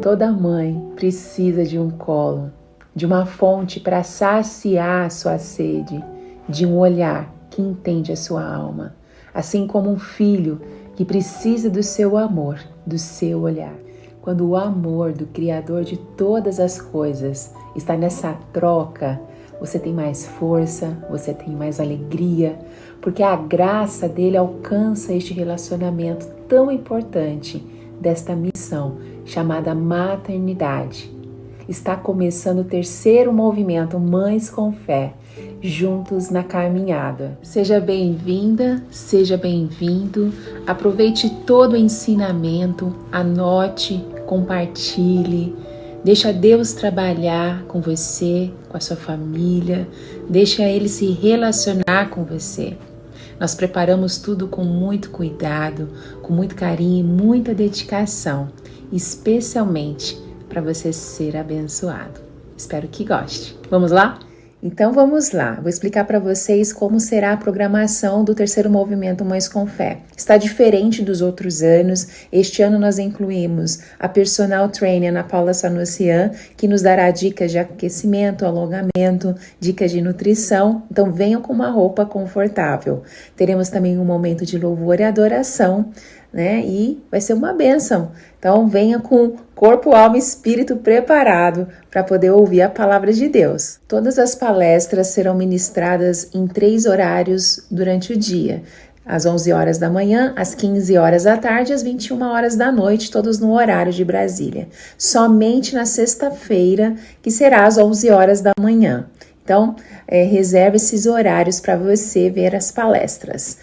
Toda mãe precisa de um colo, de uma fonte para saciar a sua sede, de um olhar que entende a sua alma, assim como um filho que precisa do seu amor, do seu olhar. Quando o amor do Criador de todas as coisas está nessa troca, você tem mais força, você tem mais alegria, porque a graça dele alcança este relacionamento tão importante desta missão chamada maternidade. Está começando o terceiro movimento Mães com Fé, juntos na caminhada. Seja bem-vinda, seja bem-vindo, aproveite todo o ensinamento, anote, compartilhe, deixa Deus trabalhar com você, com a sua família, deixa Ele se relacionar com você. Nós preparamos tudo com muito cuidado, com muito carinho e muita dedicação, especialmente para você ser abençoado. Espero que goste. Vamos lá? Então vamos lá, vou explicar para vocês como será a programação do terceiro movimento Mães com Fé. Está diferente dos outros anos. Este ano nós incluímos a personal trainer Ana Paula Sanussian, que nos dará dicas de aquecimento, alongamento, dicas de nutrição. Então venham com uma roupa confortável. Teremos também um momento de louvor e adoração, né? E vai ser uma bênção. Então venha com corpo, alma e espírito preparado para poder ouvir a palavra de Deus. Todas as palestras serão ministradas em 3 horários durante o dia. Às 11 horas da manhã, às 15 horas da tarde e às 21 horas da noite, todos no horário de Brasília. Somente na sexta-feira, que será às 11 horas da manhã. Então, reserve esses horários para você ver as palestras.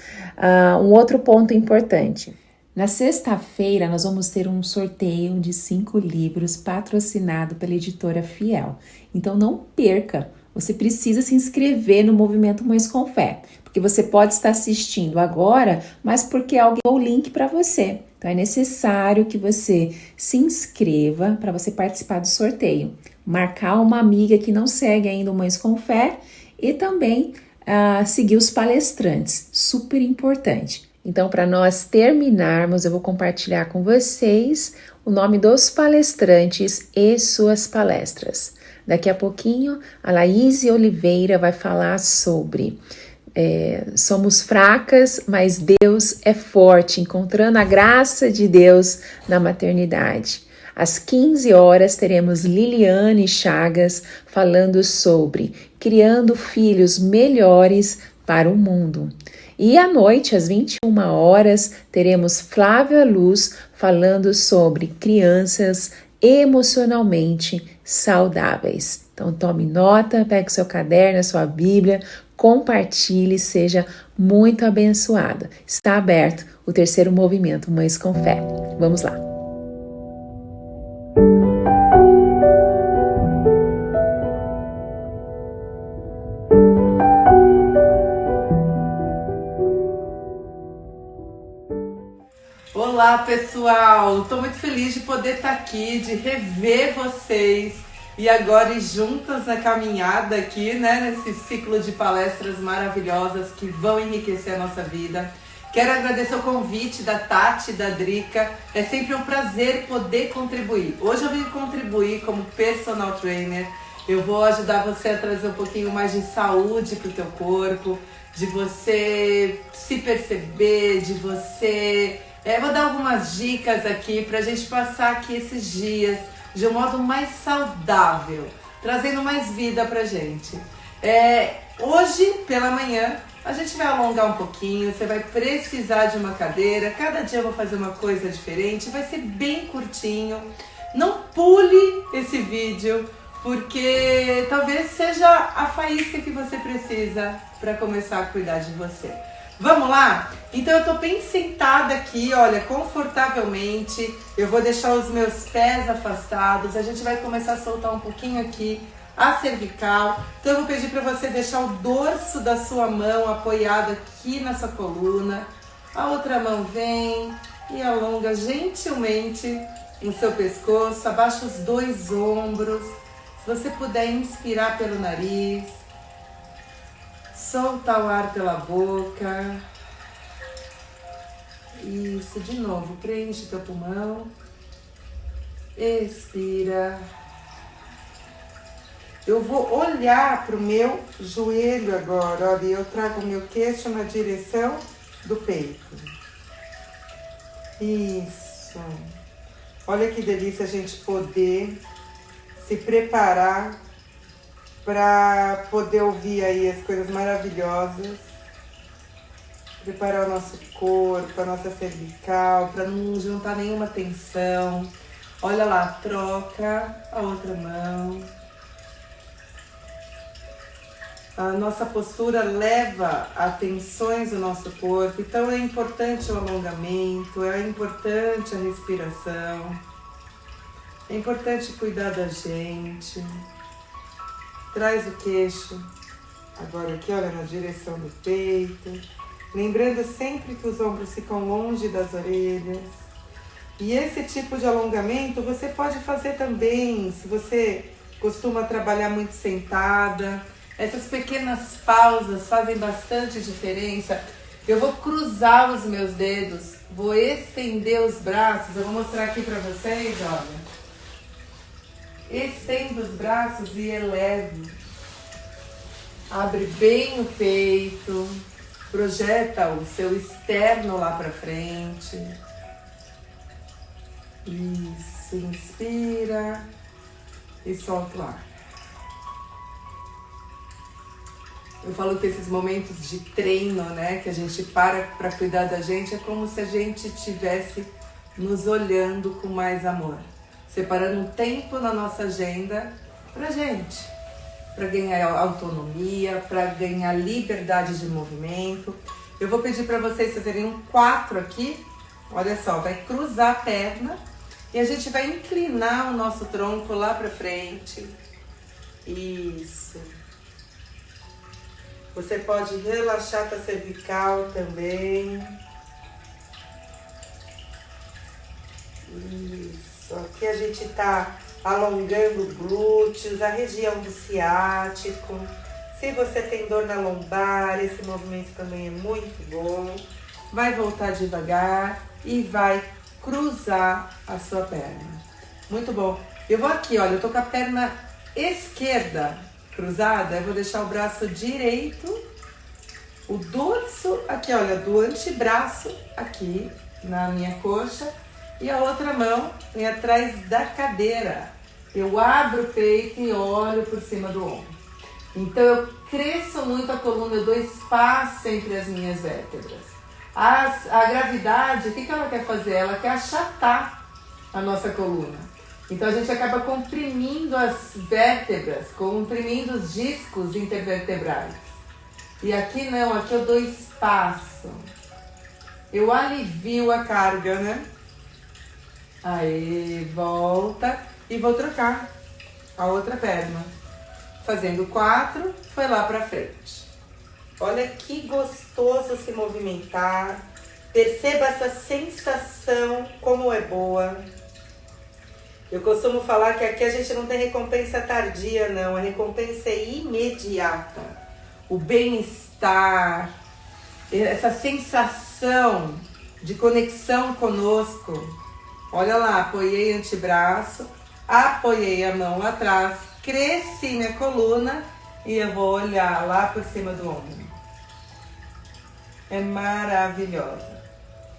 Um outro ponto importante. Na sexta-feira, nós vamos ter um sorteio de 5 livros patrocinado pela editora Fiel. Então, não perca. Você precisa se inscrever no Movimento Mães com Fé, porque você pode estar assistindo agora, mas porque alguém deu o link para você. Então, é necessário que você se inscreva para você participar do sorteio. Marcar uma amiga que não segue ainda o Mães com Fé e também seguir os palestrantes. Super importante. Então, para nós terminarmos, eu vou compartilhar com vocês o nome dos palestrantes e suas palestras. Daqui a pouquinho, a Laís Oliveira vai falar sobre somos fracas, mas Deus é forte, encontrando a graça de Deus na maternidade. Às 15 horas, teremos Liliane Chagas falando sobre criando filhos melhores para o mundo. E à noite, às 21 horas, teremos Flávia Luz falando sobre crianças emocionalmente saudáveis. Então tome nota, pegue seu caderno, a sua Bíblia, compartilhe, seja muito abençoada. Está aberto o terceiro movimento Mães com Fé. Vamos lá. Olá pessoal, estou muito feliz de poder estar aqui, de rever vocês e agora ir juntas na caminhada aqui, né, nesse ciclo de palestras maravilhosas que vão enriquecer a nossa vida. Quero agradecer o convite da Tati e da Drica, é sempre um prazer poder contribuir. Hoje eu vim contribuir como personal trainer, eu vou ajudar você a trazer um pouquinho mais de saúde para o teu corpo, de você se perceber, de você... vou dar algumas dicas aqui pra gente passar aqui esses dias de um modo mais saudável, trazendo mais vida pra gente. Hoje, pela manhã, A gente vai alongar um pouquinho, você vai precisar de uma cadeira. Cada dia eu vou fazer uma coisa diferente, vai ser bem curtinho. Não pule esse vídeo, porque talvez seja a faísca que você precisa para começar a cuidar de você. Vamos lá? Então eu tô bem sentada aqui, olha, confortavelmente. Eu vou deixar os meus pés afastados. A gente vai começar a soltar um pouquinho aqui a cervical. Então eu vou pedir para você deixar o dorso da sua mão apoiado aqui na sua coluna. A outra mão vem e alonga gentilmente o seu pescoço, abaixa os dois ombros. Se você puder inspirar pelo nariz, solta o ar pela boca. Isso, de novo, preenche teu pulmão. Expira. Eu vou olhar para o meu joelho agora, olha, eu trago o meu queixo na direção do peito. Isso. Olha que delícia a gente poder se preparar para poder ouvir aí as coisas maravilhosas. Preparar o nosso corpo, a nossa cervical, para não juntar nenhuma tensão. Olha lá, troca a outra mão. A nossa postura leva a tensões do nosso corpo, então é importante o alongamento, é importante a respiração, é importante cuidar da gente. Traz o queixo, agora aqui, olha, na direção do peito, lembrando sempre que os ombros ficam longe das orelhas. E esse tipo de alongamento você pode fazer também, se você costuma trabalhar muito sentada. Essas pequenas pausas fazem bastante diferença. Eu vou cruzar os meus dedos, vou estender os braços. Eu vou mostrar aqui para vocês, olha. Estendo os braços e elevo. Abre bem o peito, projeta o seu externo lá para frente. Isso, inspira e solta o ar. Eu falo que esses momentos de treino, né, que a gente para cuidar da gente, é como se a gente estivesse nos olhando com mais amor. Separando um tempo na nossa agenda pra gente. Para ganhar autonomia, para ganhar liberdade de movimento. Eu vou pedir para vocês fazerem um 4 aqui. Olha só, vai cruzar a perna e a gente vai inclinar o nosso tronco lá pra frente. Isso. Você pode relaxar a cervical também. Isso. Aqui a gente está alongando glúteos, a região do ciático. Se você tem dor na lombar, esse movimento também é muito bom. Vai voltar devagar e vai cruzar a sua perna. Muito bom. Eu vou aqui, olha, eu tô com a perna esquerda cruzada, eu vou deixar o braço direito, o dorso aqui, olha, do antebraço aqui na minha coxa e a outra mão vem atrás da cadeira. Eu abro o peito e olho por cima do ombro. Então eu cresço muito a coluna, eu dou espaço entre as minhas vértebras. A gravidade, o que ela quer fazer? Ela quer achatar a nossa coluna. Então a gente acaba comprimindo as vértebras, comprimindo os discos intervertebrais. E aqui não, aqui eu dou espaço. Eu alivio a carga, né? Aí, volta e vou trocar a outra perna. Fazendo 4, foi lá pra frente. Olha que gostoso se movimentar. Perceba essa sensação, como é boa. Eu costumo falar que aqui a gente não tem recompensa tardia, não. A recompensa é imediata. O bem-estar, essa sensação de conexão conosco. Olha lá, apoiei o antebraço, apoiei a mão lá atrás, cresci minha coluna e eu vou olhar lá por cima do ombro. É maravilhosa.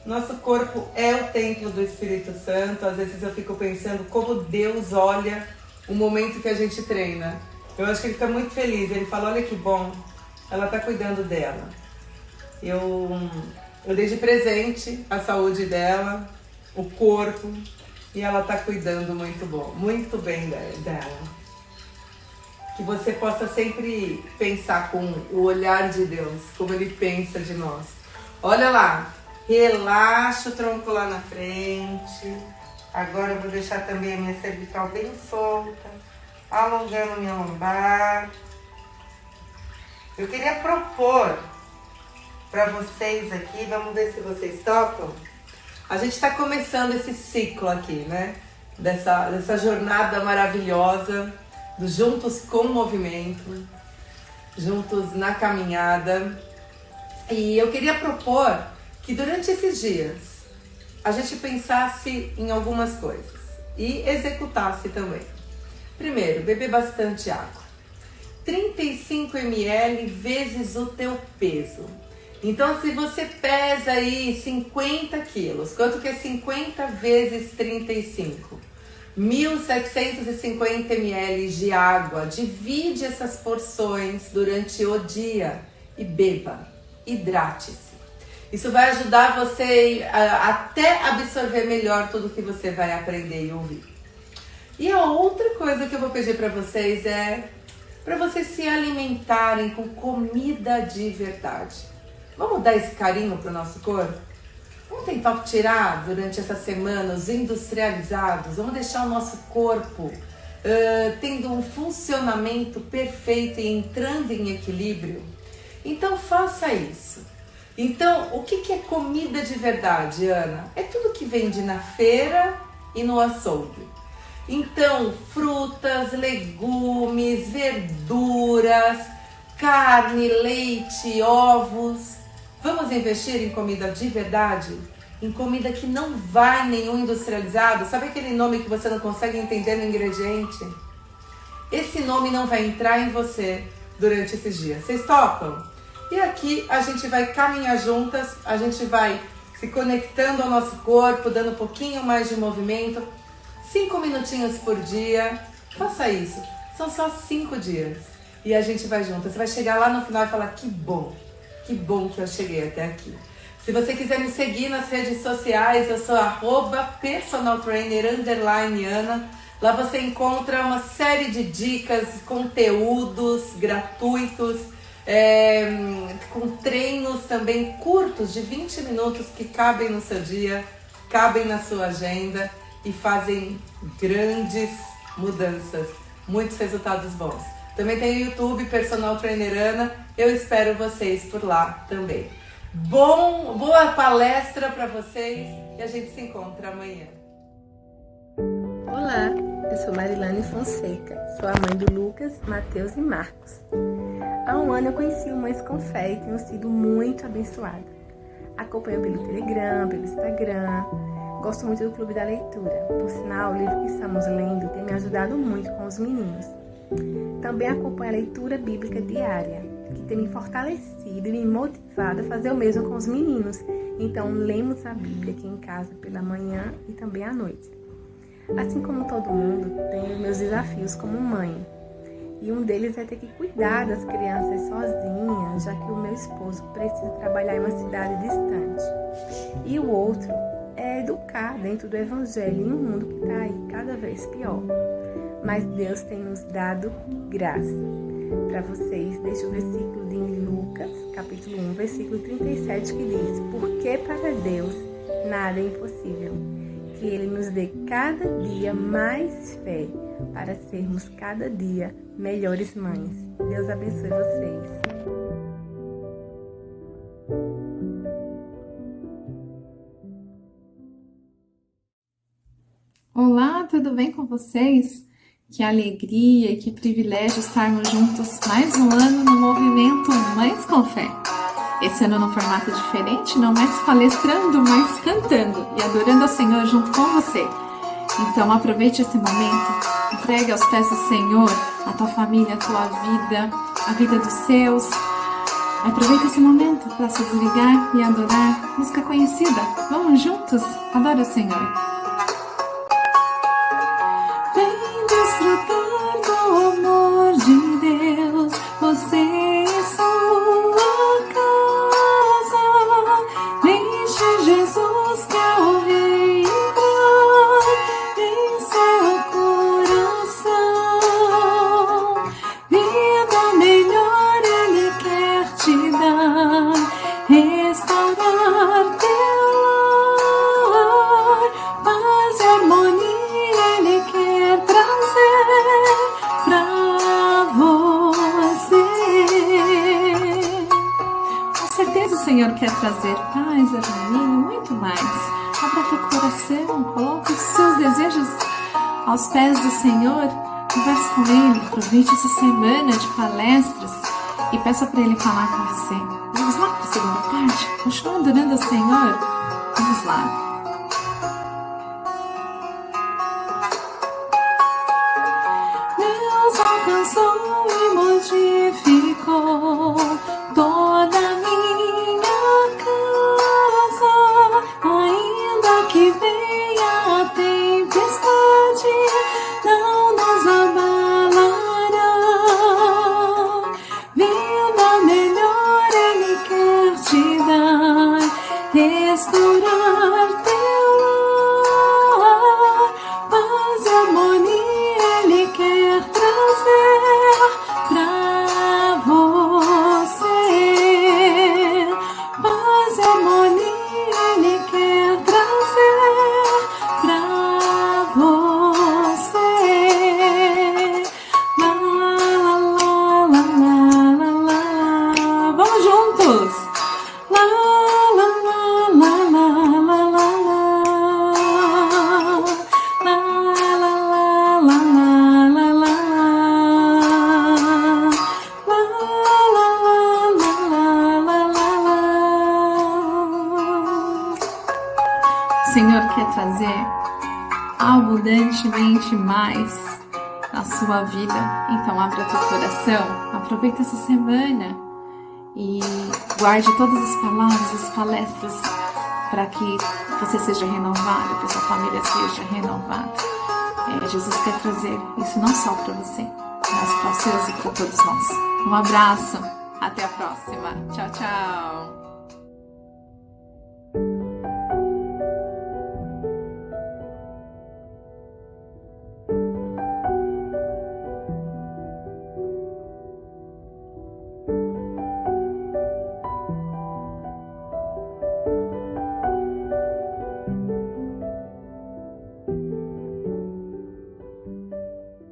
Nosso corpo é o templo do Espírito Santo. Às vezes eu fico pensando como Deus olha o momento que a gente treina. Eu acho que ele fica muito feliz. Ele fala, olha que bom, ela está cuidando dela. Eu dei de presente a saúde dela, o corpo, e ela tá cuidando muito bem dela. Que você possa sempre pensar com o olhar de Deus, como Ele pensa de nós. Olha lá, relaxa o tronco lá na frente. Agora eu vou deixar também a minha cervical bem solta, alongando minha lombar. Eu queria propor para vocês aqui, vamos ver se vocês topam. A gente está começando esse ciclo aqui, né? Dessa jornada maravilhosa do Juntos com o Movimento, juntos na caminhada. E eu queria propor que durante esses dias a gente pensasse em algumas coisas e executasse também. Primeiro, beber bastante água. 35 ml vezes o teu peso. Então, se você pesa aí 50 quilos, quanto que é 50 vezes 35? 1.750 ml de água. Divide essas porções durante o dia e beba. Hidrate-se. Isso vai ajudar você a até absorver melhor tudo que você vai aprender e ouvir. E a outra coisa que eu vou pedir para vocês é para vocês se alimentarem com comida de verdade. Vamos dar esse carinho para o nosso corpo? Vamos tentar tirar durante essa semana os industrializados. Vamos deixar o nosso corpo tendo um funcionamento perfeito e entrando em equilíbrio. Então faça isso. Então, o que é comida de verdade, Ana? É tudo que vende na feira e no açougue. Então, frutas, legumes, verduras, carne, leite, ovos. Vamos investir em comida de verdade? Em comida que não vai nenhum industrializado? Sabe aquele nome que você não consegue entender no ingrediente? Esse nome não vai entrar em você durante esses dias. Vocês topam? E aqui a gente vai caminhar juntas, a gente vai se conectando ao nosso corpo, dando um pouquinho mais de movimento. 5 minutinhos por dia, faça isso. São só 5 dias. E a gente vai junto. Você vai chegar lá no final e falar, que bom que eu cheguei até aqui. Se você quiser me seguir nas redes sociais, eu sou @personaltrainer_Ana. Lá você encontra uma série de dicas, conteúdos gratuitos, com treinos também curtos de 20 minutos que cabem no seu dia, cabem na sua agenda e fazem grandes mudanças, muitos resultados bons. Também tem o YouTube Personal Trainer Ana, eu espero vocês por lá também. Boa palestra para vocês e a gente se encontra amanhã. Olá, eu sou Marilane Fonseca, sou a mãe do Lucas, Mateus e Marcos. Há um ano eu conheci o Mães com Fé e tenho sido muito abençoada. Acompanho pelo Telegram, pelo Instagram, gosto muito do Clube da Leitura. Por sinal, o livro que estamos lendo tem me ajudado muito com os meninos. Também acompanho a leitura bíblica diária, que tem me fortalecido e me motivado a fazer o mesmo com os meninos. Então, lemos a Bíblia aqui em casa pela manhã e também à noite. Assim como todo mundo, tenho meus desafios como mãe. E um deles é ter que cuidar das crianças sozinha, já que o meu esposo precisa trabalhar em uma cidade distante. E o outro é educar dentro do Evangelho em um mundo que está aí cada vez pior. Mas Deus tem nos dado graça. Para vocês, deixo o versículo de Lucas, capítulo 1, versículo 37, que diz: porque para Deus nada é impossível. Que Ele nos dê cada dia mais fé para sermos cada dia melhores mães. Deus abençoe vocês. Olá, tudo bem com vocês? Que alegria e que privilégio estarmos juntos mais um ano no movimento Mães com Fé. Esse ano num formato diferente, não mais palestrando, mas cantando e adorando ao Senhor junto com você. Então aproveite esse momento, entregue aos pés do Senhor a tua família, a tua vida, a vida dos seus. Aproveite esse momento para se desligar e adorar música conhecida. Vamos juntos? Adore o Senhor. Vem desfrutar do amor de Deus, você e sua casa. trazer paz, harmonia e muito mais. Abra teu coração, coloque os seus desejos aos pés do Senhor, converse com Ele, aproveite essa semana de palestras e peça para Ele falar com você. Vamos lá para a segunda parte? Continua adorando ao Senhor? Vamos lá. Deus alcançou e modificou toda a minha casa, ainda que venha a tempestade, não nos abalará. Vida melhor Ele quer te dar, restaurar teu lar, paz e harmonia Ele quer trazer pra você. Paz e harmonia Ele quer trazer pra você. Lá, lá, lá, lá, lá, lá, lá. Vamos juntos! Lá, lá, lá, lá, lá, lá, lá, lá. Lá, lá, lá, lá, lá, lá, lá, lá. Lá, lá, lá, lá, lá, lá, lá. O Senhor quer trazer abundantemente mais na sua vida. Então abra teu coração, aproveita essa semana e guarde todas as palavras, as palestras, para que você seja renovado, que a sua família seja renovada. Jesus quer trazer isso não só para você, mas para os seus e para todos nós. Um abraço, até a próxima. Tchau, tchau.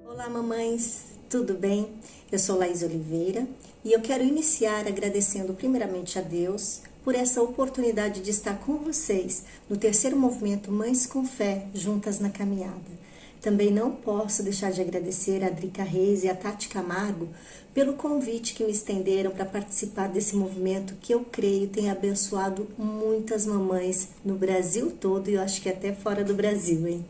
Olá, mamães, tudo bem? Eu sou Laís Oliveira e eu quero iniciar agradecendo primeiramente a Deus por essa oportunidade de estar com vocês no terceiro movimento Mães com Fé, juntas na caminhada. Também não posso deixar de agradecer a Drica Reis e a Tati Camargo pelo convite que me estenderam para participar desse movimento que eu creio tem abençoado muitas mamães no Brasil todo e eu acho que até fora do Brasil, hein?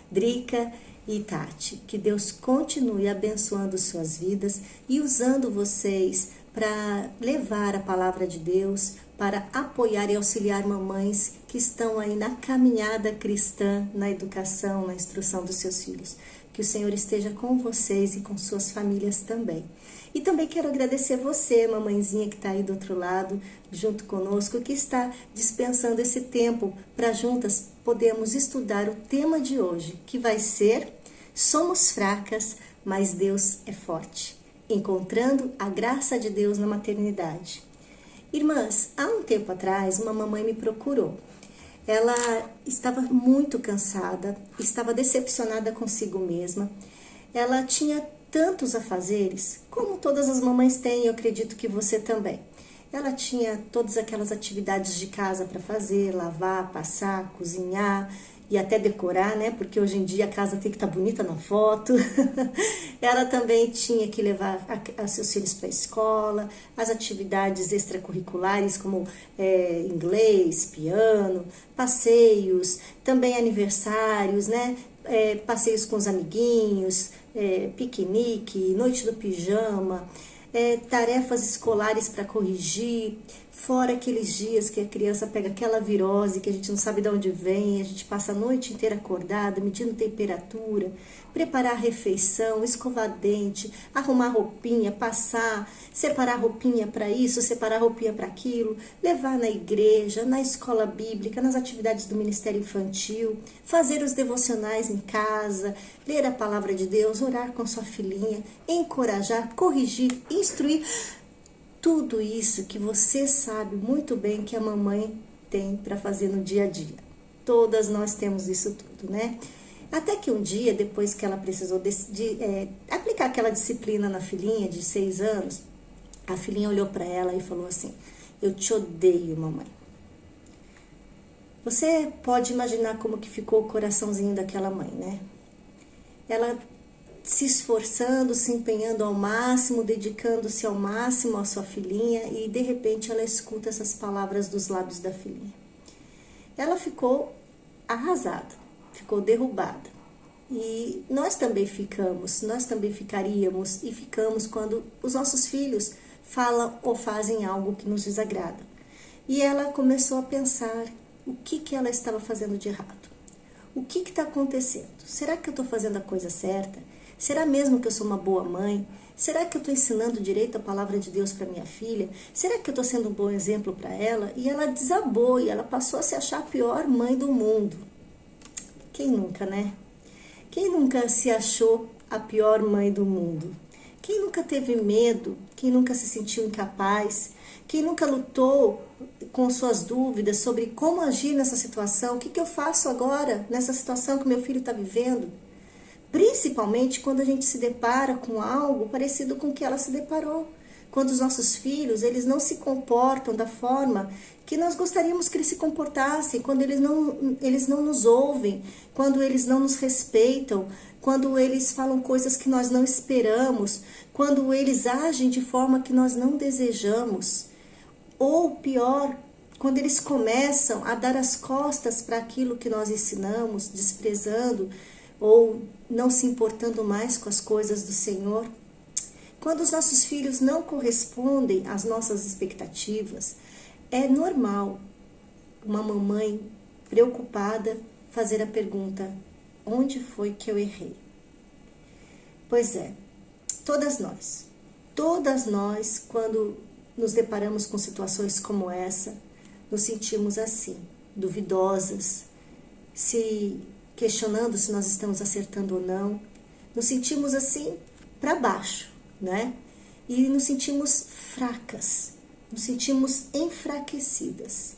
Drica e Tati, que Deus continue abençoando suas vidas e usando vocês para levar a palavra de Deus, para apoiar e auxiliar mamães que estão aí na caminhada cristã, na educação, na instrução dos seus filhos. Que o Senhor esteja com vocês e com suas famílias também. E também quero agradecer você, mamãezinha que está aí do outro lado, junto conosco, que está dispensando esse tempo para juntas podermos estudar o tema de hoje, que vai ser Somos fracas, mas Deus é forte. Encontrando a graça de Deus na maternidade. Irmãs, há um tempo atrás, uma mamãe me procurou. Ela estava muito cansada, estava decepcionada consigo mesma. Ela tinha tantos afazeres, como todas as mamães têm, eu acredito que você também. Ela tinha todas aquelas atividades de casa para fazer, lavar, passar, cozinhar e até decorar, né? Porque hoje em dia a casa tem que estar bonita na foto. Ela também tinha que levar seus filhos para a escola, as atividades extracurriculares como inglês, piano, passeios, também aniversários, né? Passeios com os amiguinhos, piquenique, noite do pijama, tarefas escolares para corrigir, fora aqueles dias que a criança pega aquela virose que a gente não sabe de onde vem, a gente passa a noite inteira acordada, medindo temperatura, preparar a refeição, escovar dente, arrumar roupinha, passar, separar roupinha para isso, separar roupinha para aquilo, levar na igreja, na escola bíblica, nas atividades do Ministério Infantil, fazer os devocionais em casa, ler a palavra de Deus, orar com sua filhinha, encorajar, corrigir, instruir. Tudo isso que você sabe muito bem que a mamãe tem para fazer no dia a dia. Todas nós temos isso tudo, né? Até que um dia, depois que ela precisou de aplicar aquela disciplina na filhinha de 6 anos, a filhinha olhou para ela e falou assim: eu te odeio, mamãe. Você pode imaginar como que ficou o coraçãozinho daquela mãe, né? Ela se esforçando, se empenhando ao máximo, dedicando-se ao máximo à sua filhinha e de repente ela escuta essas palavras dos lábios da filhinha. Ela ficou arrasada, ficou derrubada. E nós também ficaríamos e ficamos quando os nossos filhos falam ou fazem algo que nos desagrada. E ela começou a pensar o que ela estava fazendo de errado. O que está acontecendo? Será que eu estou fazendo a coisa certa? Será mesmo que eu sou uma boa mãe? Será que eu estou ensinando direito a palavra de Deus para minha filha? Será que eu estou sendo um bom exemplo para ela? E ela desabou e ela passou a se achar a pior mãe do mundo. Quem nunca, né? Quem nunca se achou a pior mãe do mundo? Quem nunca teve medo? Quem nunca se sentiu incapaz? Quem nunca lutou com suas dúvidas sobre como agir nessa situação? O que eu faço agora nessa situação que meu filho está vivendo? Principalmente quando a gente se depara com algo parecido com o que ela se deparou. Quando os nossos filhos, eles não se comportam da forma que nós gostaríamos que eles se comportassem, quando eles não nos ouvem, quando eles não nos respeitam, quando eles falam coisas que nós não esperamos, quando eles agem de forma que nós não desejamos. Ou pior, quando eles começam a dar as costas para aquilo que nós ensinamos, desprezando ou não se importando mais com as coisas do Senhor. Quando os nossos filhos não correspondem às nossas expectativas, é normal uma mamãe preocupada fazer a pergunta: onde foi que eu errei? Pois é, todas nós, quando nos deparamos com situações como essa, nos sentimos assim, duvidosas, se questionando se nós estamos acertando ou não, nos sentimos assim para baixo, né? E nos sentimos fracas, nos sentimos enfraquecidas.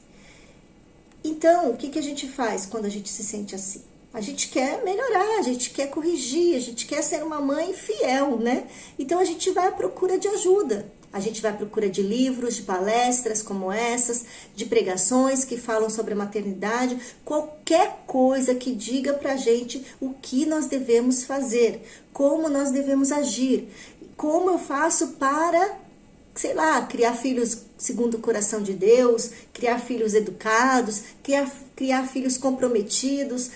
Então, o que a gente faz quando a gente se sente assim? A gente quer melhorar, a gente quer corrigir, a gente quer ser uma mãe fiel, né? Então a gente vai à procura de ajuda. A gente vai à procura de livros, de palestras como essas, de pregações que falam sobre a maternidade, qualquer coisa que diga pra gente o que nós devemos fazer, como nós devemos agir, como eu faço para, sei lá, criar filhos segundo o coração de Deus, criar filhos educados, criar filhos comprometidos,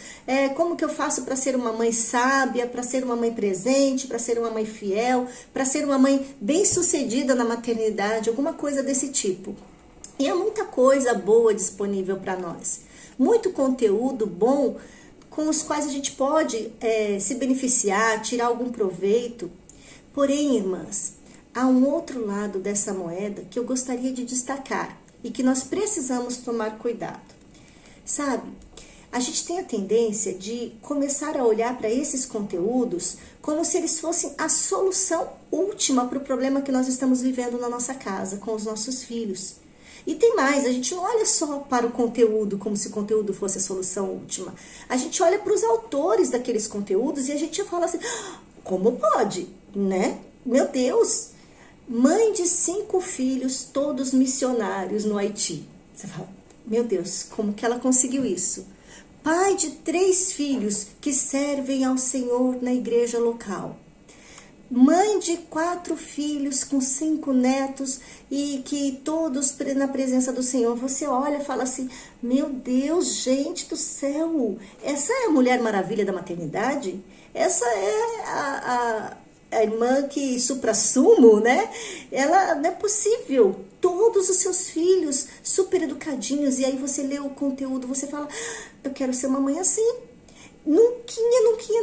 como que eu faço para ser uma mãe sábia, para ser uma mãe presente, para ser uma mãe fiel, para ser uma mãe bem-sucedida na maternidade, alguma coisa desse tipo. E há muita coisa boa disponível para nós, muito conteúdo bom com os quais a gente pode se beneficiar, tirar algum proveito. Porém, irmãs, há um outro lado dessa moeda que eu gostaria de destacar e que nós precisamos tomar cuidado. Sabe, a gente tem a tendência de começar a olhar para esses conteúdos como se eles fossem a solução última para o problema que nós estamos vivendo na nossa casa, com os nossos filhos. E tem mais, a gente não olha só para o conteúdo como se o conteúdo fosse a solução última. A gente olha para os autores daqueles conteúdos e a gente fala assim, como pode, né? Meu Deus! Mãe de 5 filhos, todos missionários no Haiti. Você fala, meu Deus, como que ela conseguiu isso? Pai de 3 filhos que servem ao Senhor na igreja local. Mãe de 4 filhos com 5 netos e que todos na presença do Senhor. Você olha e fala assim, meu Deus, gente do céu, essa é a Mulher Maravilha da maternidade? Essa é a irmã que supra-sumo, né? Ela não é possível. Todos os seus filhos super educadinhos. E aí você lê o conteúdo, você fala, eu quero ser uma mãe assim. Nunca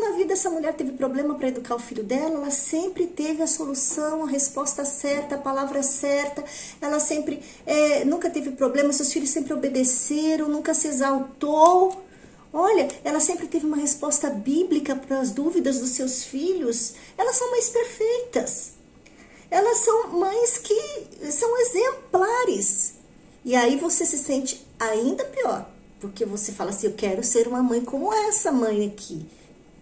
na vida essa mulher teve problema para educar o filho dela. Ela sempre teve a solução, a resposta certa, a palavra certa. Ela sempre nunca teve problema. Seus filhos sempre obedeceram, nunca se exaltou. Olha, ela sempre teve uma resposta bíblica para as dúvidas dos seus filhos. Elas são mães perfeitas. Elas são mães que são exemplares. E aí você se sente ainda pior. Porque você fala assim, eu quero ser uma mãe como essa mãe aqui.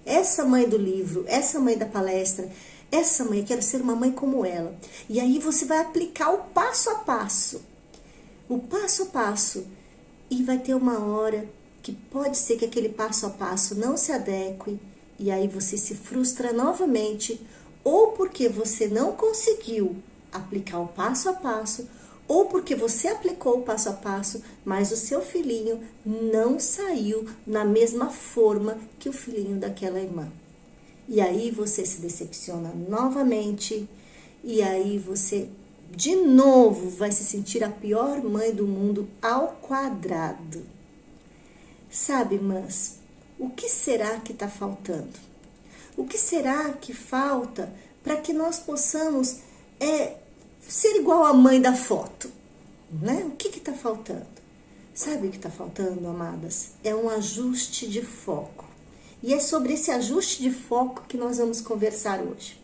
Essa mãe do livro, essa mãe da palestra. Essa mãe, eu quero ser uma mãe como ela. E aí você vai aplicar o passo a passo. O passo a passo. E vai ter uma hora que pode ser que aquele passo a passo não se adeque, e aí você se frustra novamente, ou porque você não conseguiu aplicar o passo a passo, ou porque você aplicou o passo a passo, mas o seu filhinho não saiu na mesma forma que o filhinho daquela irmã. E aí você se decepciona novamente, e aí você de novo vai se sentir a pior mãe do mundo ao quadrado. Sabe, irmãs, o que será que está faltando? O que será que falta para que nós possamos ser igual à mãe da foto? Né? O que está faltando? Sabe o que está faltando, amadas? É um ajuste de foco. E é sobre esse ajuste de foco que nós vamos conversar hoje.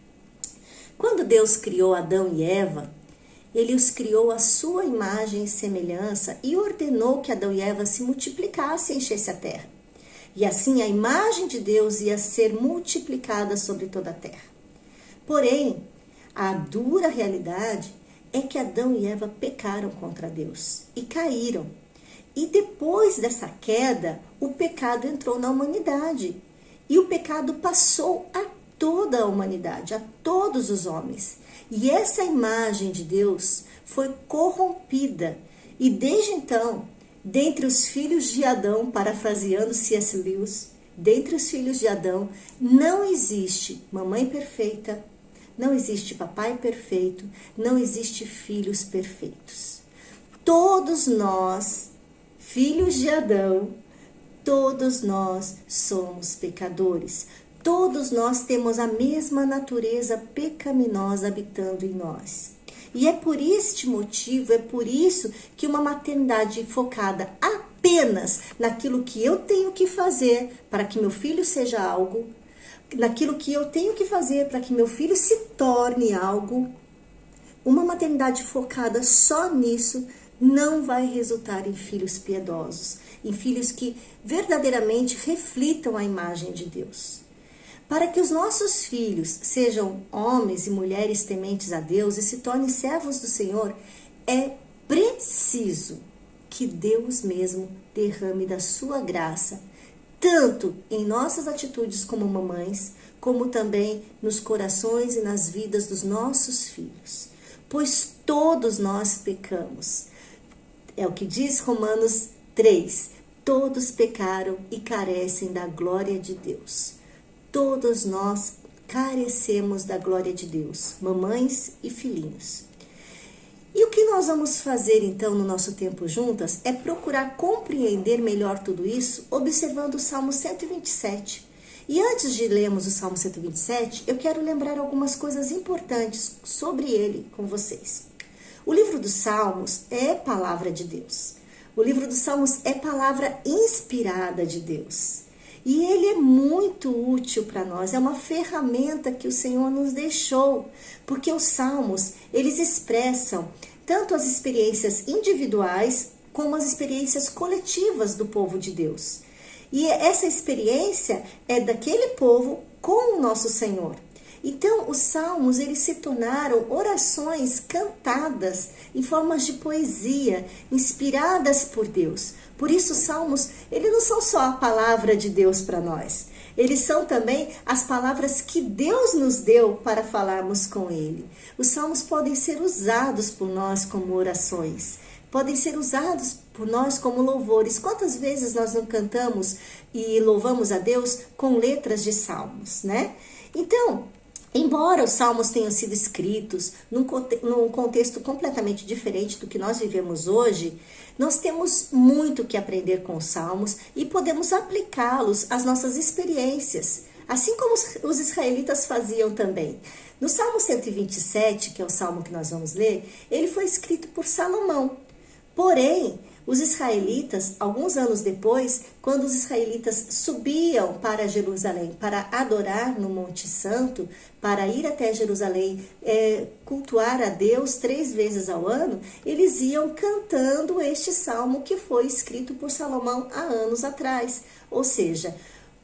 Quando Deus criou Adão e Eva, Ele os criou à sua imagem e semelhança e ordenou que Adão e Eva se multiplicassem e enchessem a terra. E assim a imagem de Deus ia ser multiplicada sobre toda a terra. Porém, a dura realidade é que Adão e Eva pecaram contra Deus e caíram. E depois dessa queda, o pecado entrou na humanidade. E o pecado passou a toda a humanidade, a todos os homens. E essa imagem de Deus foi corrompida. E desde então, dentre os filhos de Adão, parafraseando C.S. Lewis, dentre os filhos de Adão, não existe mamãe perfeita, não existe papai perfeito, não existe filhos perfeitos. Todos nós, filhos de Adão, todos nós somos pecadores. Todos nós temos a mesma natureza pecaminosa habitando em nós. E é por este motivo, é por isso que uma maternidade focada apenas naquilo que eu tenho que fazer para que meu filho seja algo, naquilo que eu tenho que fazer para que meu filho se torne algo, uma maternidade focada só nisso não vai resultar em filhos piedosos, em filhos que verdadeiramente reflitam a imagem de Deus. Para que os nossos filhos sejam homens e mulheres tementes a Deus e se tornem servos do Senhor, é preciso que Deus mesmo derrame da sua graça, tanto em nossas atitudes como mamães, como também nos corações e nas vidas dos nossos filhos. Pois todos nós pecamos. É o que diz Romanos 3. Todos pecaram e carecem da glória de Deus. Todos nós carecemos da glória de Deus, mamães e filhinhos. E o que nós vamos fazer então no nosso tempo juntas é procurar compreender melhor tudo isso observando o Salmo 127. E antes de lermos o Salmo 127, eu quero lembrar algumas coisas importantes sobre ele com vocês. O livro dos Salmos é palavra de Deus. O livro dos Salmos é palavra inspirada de Deus. E ele é muito útil para nós, é uma ferramenta que o Senhor nos deixou, porque os salmos, eles expressam tanto as experiências individuais como as experiências coletivas do povo de Deus. E essa experiência é daquele povo com o nosso Senhor. Então, os salmos, eles se tornaram orações cantadas em formas de poesia, inspiradas por Deus. Por isso, os salmos, eles não são só a palavra de Deus para nós. Eles são também as palavras que Deus nos deu para falarmos com Ele. Os salmos podem ser usados por nós como orações. Podem ser usados por nós como louvores. Quantas vezes nós não cantamos e louvamos a Deus com letras de salmos, né? Então, embora os salmos tenham sido escritos num contexto completamente diferente do que nós vivemos hoje, nós temos muito que aprender com os salmos e podemos aplicá-los às nossas experiências, assim como os israelitas faziam também. No Salmo 127, que é o salmo que nós vamos ler, ele foi escrito por Salomão. Porém, os israelitas, alguns anos depois, quando os israelitas subiam para Jerusalém para adorar no Monte Santo, para ir até Jerusalém cultuar a Deus 3 vezes ao ano, eles iam cantando este salmo que foi escrito por Salomão há anos atrás. Ou seja,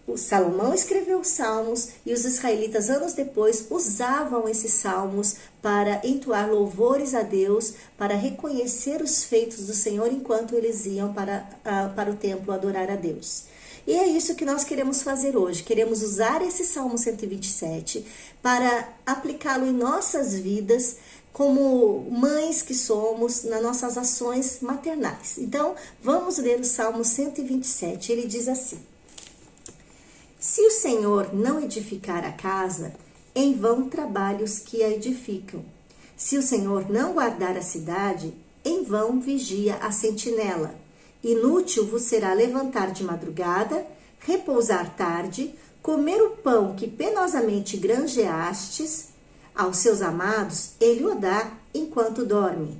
O Salomão escreveu os salmos e os israelitas, anos depois, usavam esses salmos para entoar louvores a Deus, para reconhecer os feitos do Senhor enquanto eles iam para o templo adorar a Deus. E é isso que nós queremos fazer hoje. Queremos usar esse Salmo 127 para aplicá-lo em nossas vidas, como mães que somos, nas nossas ações maternais. Então, vamos ler o Salmo 127. Ele diz assim: se o Senhor não edificar a casa, em vão trabalham os que a edificam. Se o Senhor não guardar a cidade, em vão vigia a sentinela. Inútil vos será levantar de madrugada, repousar tarde, comer o pão que penosamente granjeastes. Aos seus amados ele o dá enquanto dorme.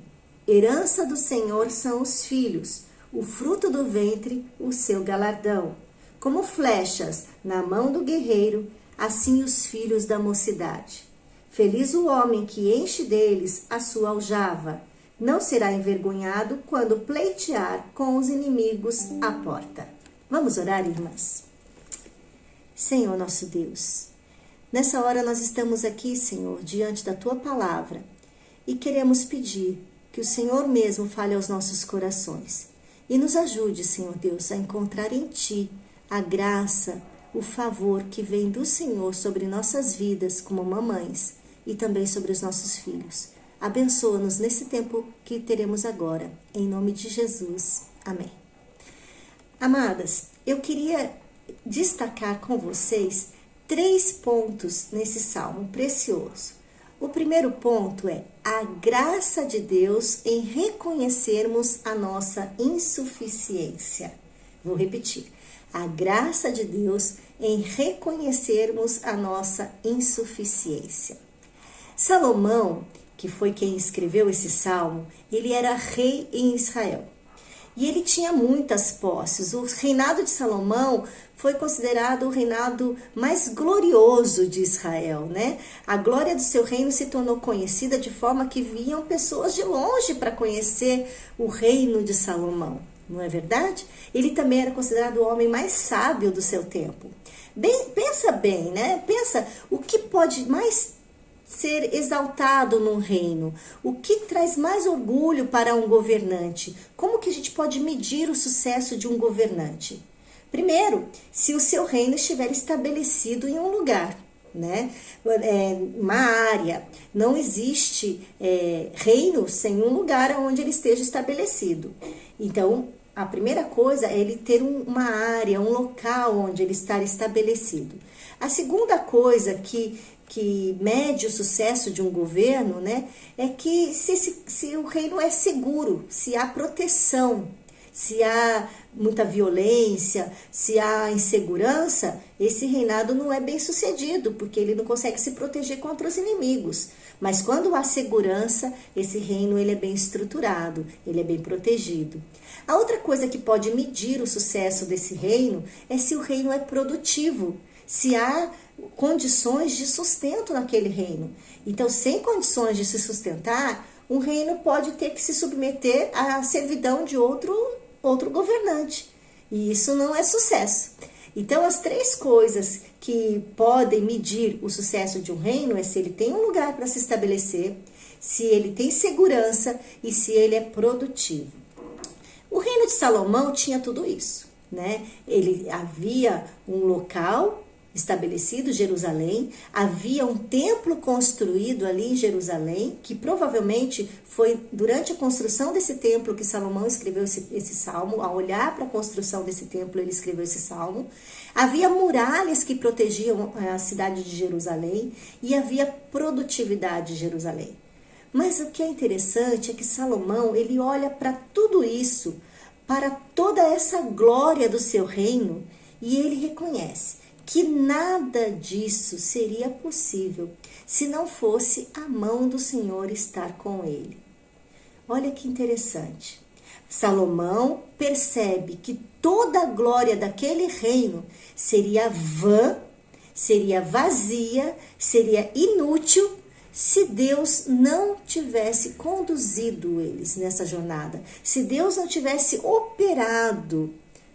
Herança do Senhor são os filhos, o fruto do ventre, o seu galardão. Como flechas na mão do guerreiro, assim os filhos da mocidade. Feliz o homem que enche deles a sua aljava. Não será envergonhado quando pleitear com os inimigos à porta. Vamos orar, irmãs? Senhor nosso Deus, nessa hora nós estamos aqui, Senhor, diante da Tua palavra e queremos pedir que o Senhor mesmo fale aos nossos corações e nos ajude, Senhor Deus, a encontrar em Ti a graça, o favor que vem do Senhor sobre nossas vidas como mamães e também sobre os nossos filhos. Abençoa-nos nesse tempo que teremos agora. Em nome de Jesus. Amém. Amadas, eu queria destacar com vocês 3 pontos nesse salmo precioso. O primeiro ponto é a graça de Deus em reconhecermos a nossa insuficiência. Vou repetir. A graça de Deus em reconhecermos a nossa insuficiência. Salomão, que foi quem escreveu esse salmo, ele era rei em Israel. E ele tinha muitas posses. O reinado de Salomão foi considerado o reinado mais glorioso de Israel, né? A glória do seu reino se tornou conhecida de forma que vinham pessoas de longe para conhecer o reino de Salomão. Não é verdade? Ele também era considerado o homem mais sábio do seu tempo. Pensa bem, né? Pensa o que pode mais ser exaltado no reino, o que traz mais orgulho para um governante. Como que a gente pode medir o sucesso de um governante? Primeiro, se o seu reino estiver estabelecido em um lugar, né? Uma área. Não existe reino sem um lugar onde ele esteja estabelecido. Então, a primeira coisa é ele ter uma área, um local onde ele está estabelecido. A segunda coisa que mede o sucesso de um governo, né, é que se o reino é seguro, se há proteção, se há muita violência, se há insegurança, esse reinado não é bem sucedido, porque ele não consegue se proteger contra os inimigos. Mas quando há segurança, esse reino ele é bem estruturado, ele é bem protegido. A outra coisa que pode medir o sucesso desse reino é se o reino é produtivo, se há condições de sustento naquele reino. Então, sem condições de se sustentar, um reino pode ter que se submeter à servidão de outro governante. E isso não é sucesso. Então, as 3 coisas que podem medir o sucesso de um reino é se ele tem um lugar para se estabelecer, se ele tem segurança e se ele é produtivo. O reino de Salomão tinha tudo isso, né? Havia um local estabelecido, Jerusalém, havia um templo construído ali em Jerusalém, que provavelmente foi durante a construção desse templo que Salomão escreveu esse salmo. Ao olhar para a construção desse templo, ele escreveu esse salmo. Havia muralhas que protegiam a cidade de Jerusalém e havia produtividade de Jerusalém. Mas o que é interessante é que Salomão, ele olha para tudo isso, para toda essa glória do seu reino, e ele reconhece que nada disso seria possível se não fosse a mão do Senhor estar com ele. Olha que interessante. Salomão percebe que toda a glória daquele reino seria vã, seria vazia, seria inútil se Deus não tivesse conduzido eles nessa jornada, se Deus não tivesse operado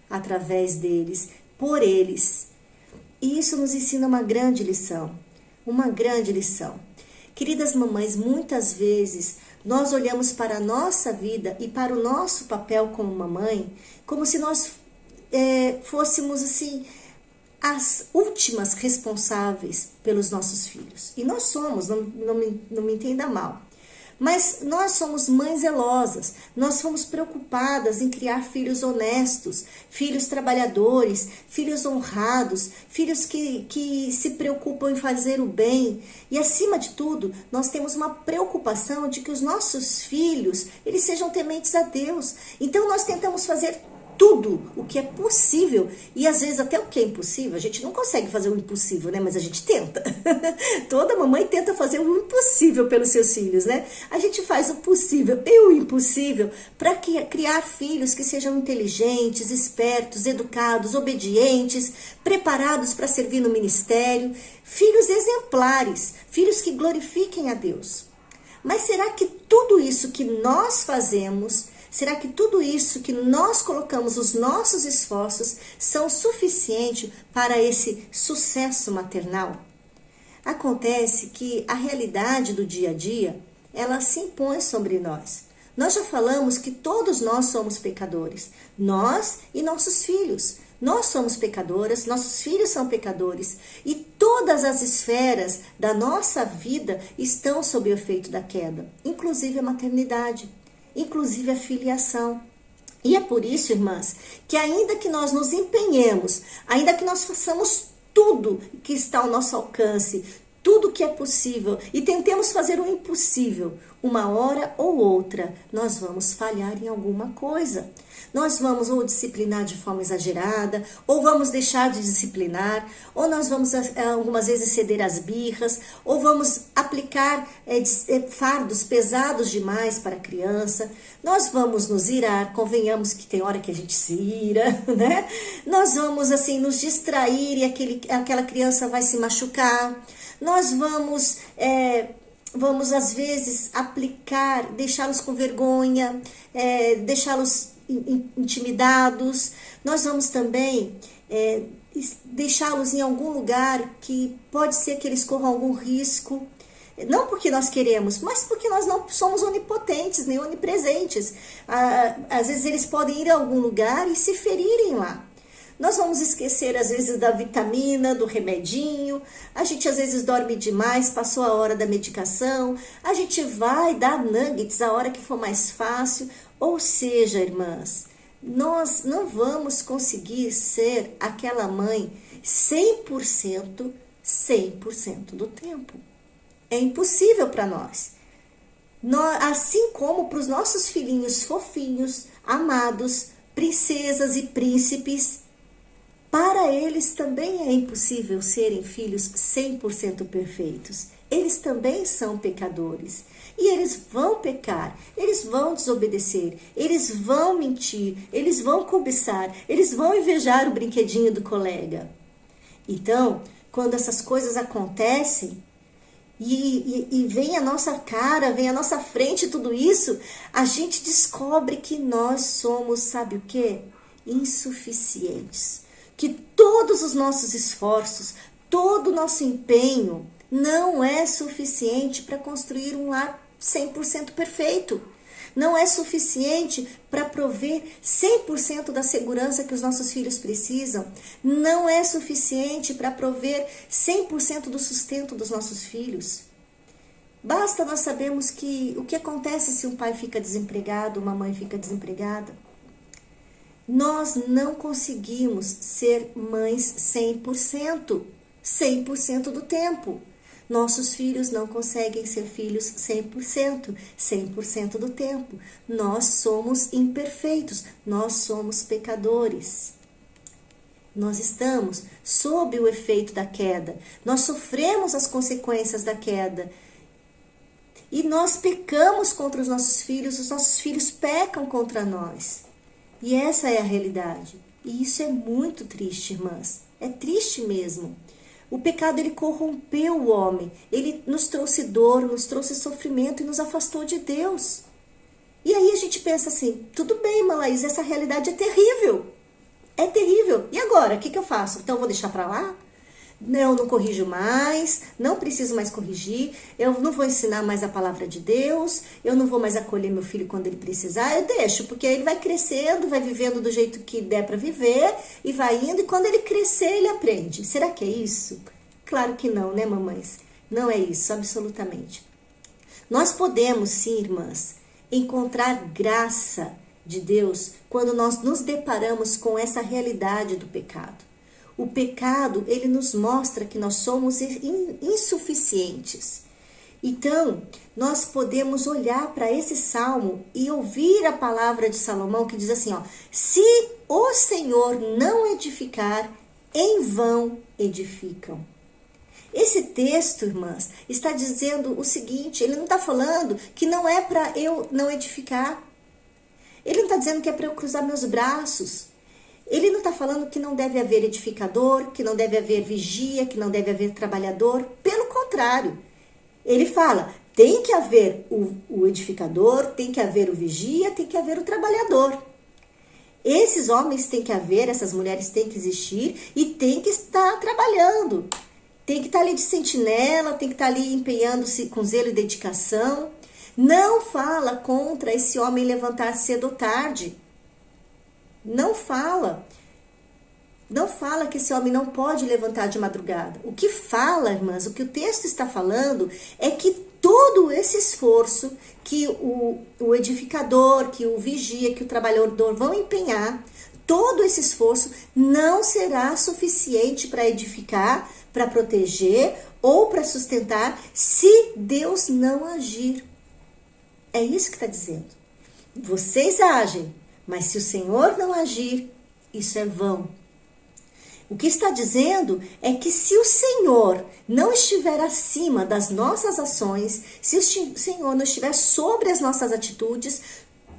através deles, por eles. E isso nos ensina uma grande lição. Uma grande lição. Queridas mamães, muitas vezes nós olhamos para a nossa vida e para o nosso papel como mamãe como se nós fôssemos assim as últimas responsáveis pelos nossos filhos. E nós somos, não me entenda mal. Mas nós somos mães zelosas, nós fomos preocupadas em criar filhos honestos, filhos trabalhadores, filhos honrados, filhos que se preocupam em fazer o bem. E acima de tudo, nós temos uma preocupação de que os nossos filhos, eles sejam tementes a Deus. Então nós tentamos fazer tudo o que é possível, e às vezes até o que é impossível, a gente não consegue fazer o impossível, né? Mas a gente tenta. Toda mamãe tenta fazer o impossível pelos seus filhos, né? A gente faz o possível e o impossível para criar filhos que sejam inteligentes, espertos, educados, obedientes, preparados para servir no ministério, filhos exemplares, filhos que glorifiquem a Deus. Mas será que tudo isso que nós fazemos, será que tudo isso que nós colocamos, os nossos esforços, são suficientes para esse sucesso maternal? Acontece que a realidade do dia a dia, ela se impõe sobre nós. Nós já falamos que todos nós somos pecadores, nós e nossos filhos. Nós somos pecadoras, nossos filhos são pecadores e todas as esferas da nossa vida estão sob o efeito da queda, inclusive a maternidade, inclusive a filiação. E é por isso, irmãs, que ainda que nós nos empenhemos, ainda que nós façamos tudo que está ao nosso alcance, tudo que é possível e tentemos fazer o impossível, uma hora ou outra nós vamos falhar em alguma coisa. Nós vamos ou disciplinar de forma exagerada, ou vamos deixar de disciplinar, ou nós vamos algumas vezes ceder às birras, ou vamos aplicar fardos pesados demais para a criança. Nós vamos nos irar, convenhamos que tem hora que a gente se ira, né? Nós vamos assim nos distrair e aquela criança vai se machucar. Nós vamos às vezes aplicar, deixá-los com vergonha, deixá-los intimidados. Nós vamos também deixá-los em algum lugar que pode ser que eles corram algum risco, não porque nós queremos, mas porque nós não somos onipotentes nem onipresentes. Às vezes eles podem ir a algum lugar e se ferirem lá. Nós vamos esquecer às vezes da vitamina, do remedinho, a gente às vezes dorme demais, passou a hora da medicação, a gente vai dar nuggets a hora que for mais fácil. Ou seja, irmãs, nós não vamos conseguir ser aquela mãe 100% do tempo. É impossível para nós. Assim como para os nossos filhinhos fofinhos, amados, princesas e príncipes, para eles também é impossível serem filhos 100% perfeitos. Eles também são pecadores. E eles vão pecar, eles vão desobedecer, eles vão mentir, eles vão cobiçar, eles vão invejar o brinquedinho do colega. Então, quando essas coisas acontecem e vem a nossa cara, vem à nossa frente tudo isso, a gente descobre que nós somos, sabe o quê? Insuficientes. Que todos os nossos esforços, todo o nosso empenho não é suficiente para construir um lar 100% perfeito. Não é suficiente para prover 100% da segurança que os nossos filhos precisam. Não é suficiente para prover 100% do sustento dos nossos filhos. Basta nós sabermos que o que acontece se um pai fica desempregado, uma mãe fica desempregada. Nós não conseguimos ser mães 100% do tempo. Nossos filhos não conseguem ser filhos 100% do tempo. Nós somos imperfeitos, nós somos pecadores. Nós estamos sob o efeito da queda, nós sofremos as consequências da queda. E nós pecamos contra os nossos filhos pecam contra nós. E essa é a realidade. E isso é muito triste, irmãs. É triste mesmo. O pecado, ele corrompeu o homem. Ele nos trouxe dor, nos trouxe sofrimento e nos afastou de Deus. E aí a gente pensa assim, tudo bem, Laís, essa realidade é terrível. É terrível. E agora, o que eu faço? Então eu vou deixar para lá? eu não corrijo mais, não preciso mais corrigir, eu não vou ensinar mais a palavra de Deus, eu não vou mais acolher meu filho quando ele precisar, eu deixo, porque ele vai crescendo, vai vivendo do jeito que der para viver, e vai indo, e quando ele crescer, ele aprende. Será que é isso? Claro que não, né, mamães? Não é isso, absolutamente. Nós podemos, sim, irmãs, encontrar graça de Deus quando nós nos deparamos com essa realidade do pecado. O pecado, ele nos mostra que nós somos insuficientes. Então, nós podemos olhar para esse salmo e ouvir a palavra de Salomão que diz assim, ó: se o Senhor não edificar, em vão edificam. Esse texto, irmãs, está dizendo o seguinte, ele não está falando que não é para eu não edificar. Ele não está dizendo que é para eu cruzar meus braços. Ele não está falando que não deve haver edificador, que não deve haver vigia, que não deve haver trabalhador. Pelo contrário, ele fala, tem que haver o edificador, tem que haver o vigia, tem que haver o trabalhador. Esses homens têm que haver, essas mulheres têm que existir e tem que estar trabalhando. Tem que estar ali de sentinela, tem que estar ali empenhando-se com zelo e dedicação. Não fala contra esse homem levantar cedo ou tarde. Não fala que esse homem não pode levantar de madrugada. O que fala, irmãs, o que o texto está falando é que todo esse esforço que o edificador, que o vigia, que o trabalhador vão empenhar, todo esse esforço não será suficiente para edificar, para proteger ou para sustentar se Deus não agir. É isso que está dizendo. Vocês agem, mas se o Senhor não agir, isso é vão. O que está dizendo é que se o Senhor não estiver acima das nossas ações, se o Senhor não estiver sobre as nossas atitudes,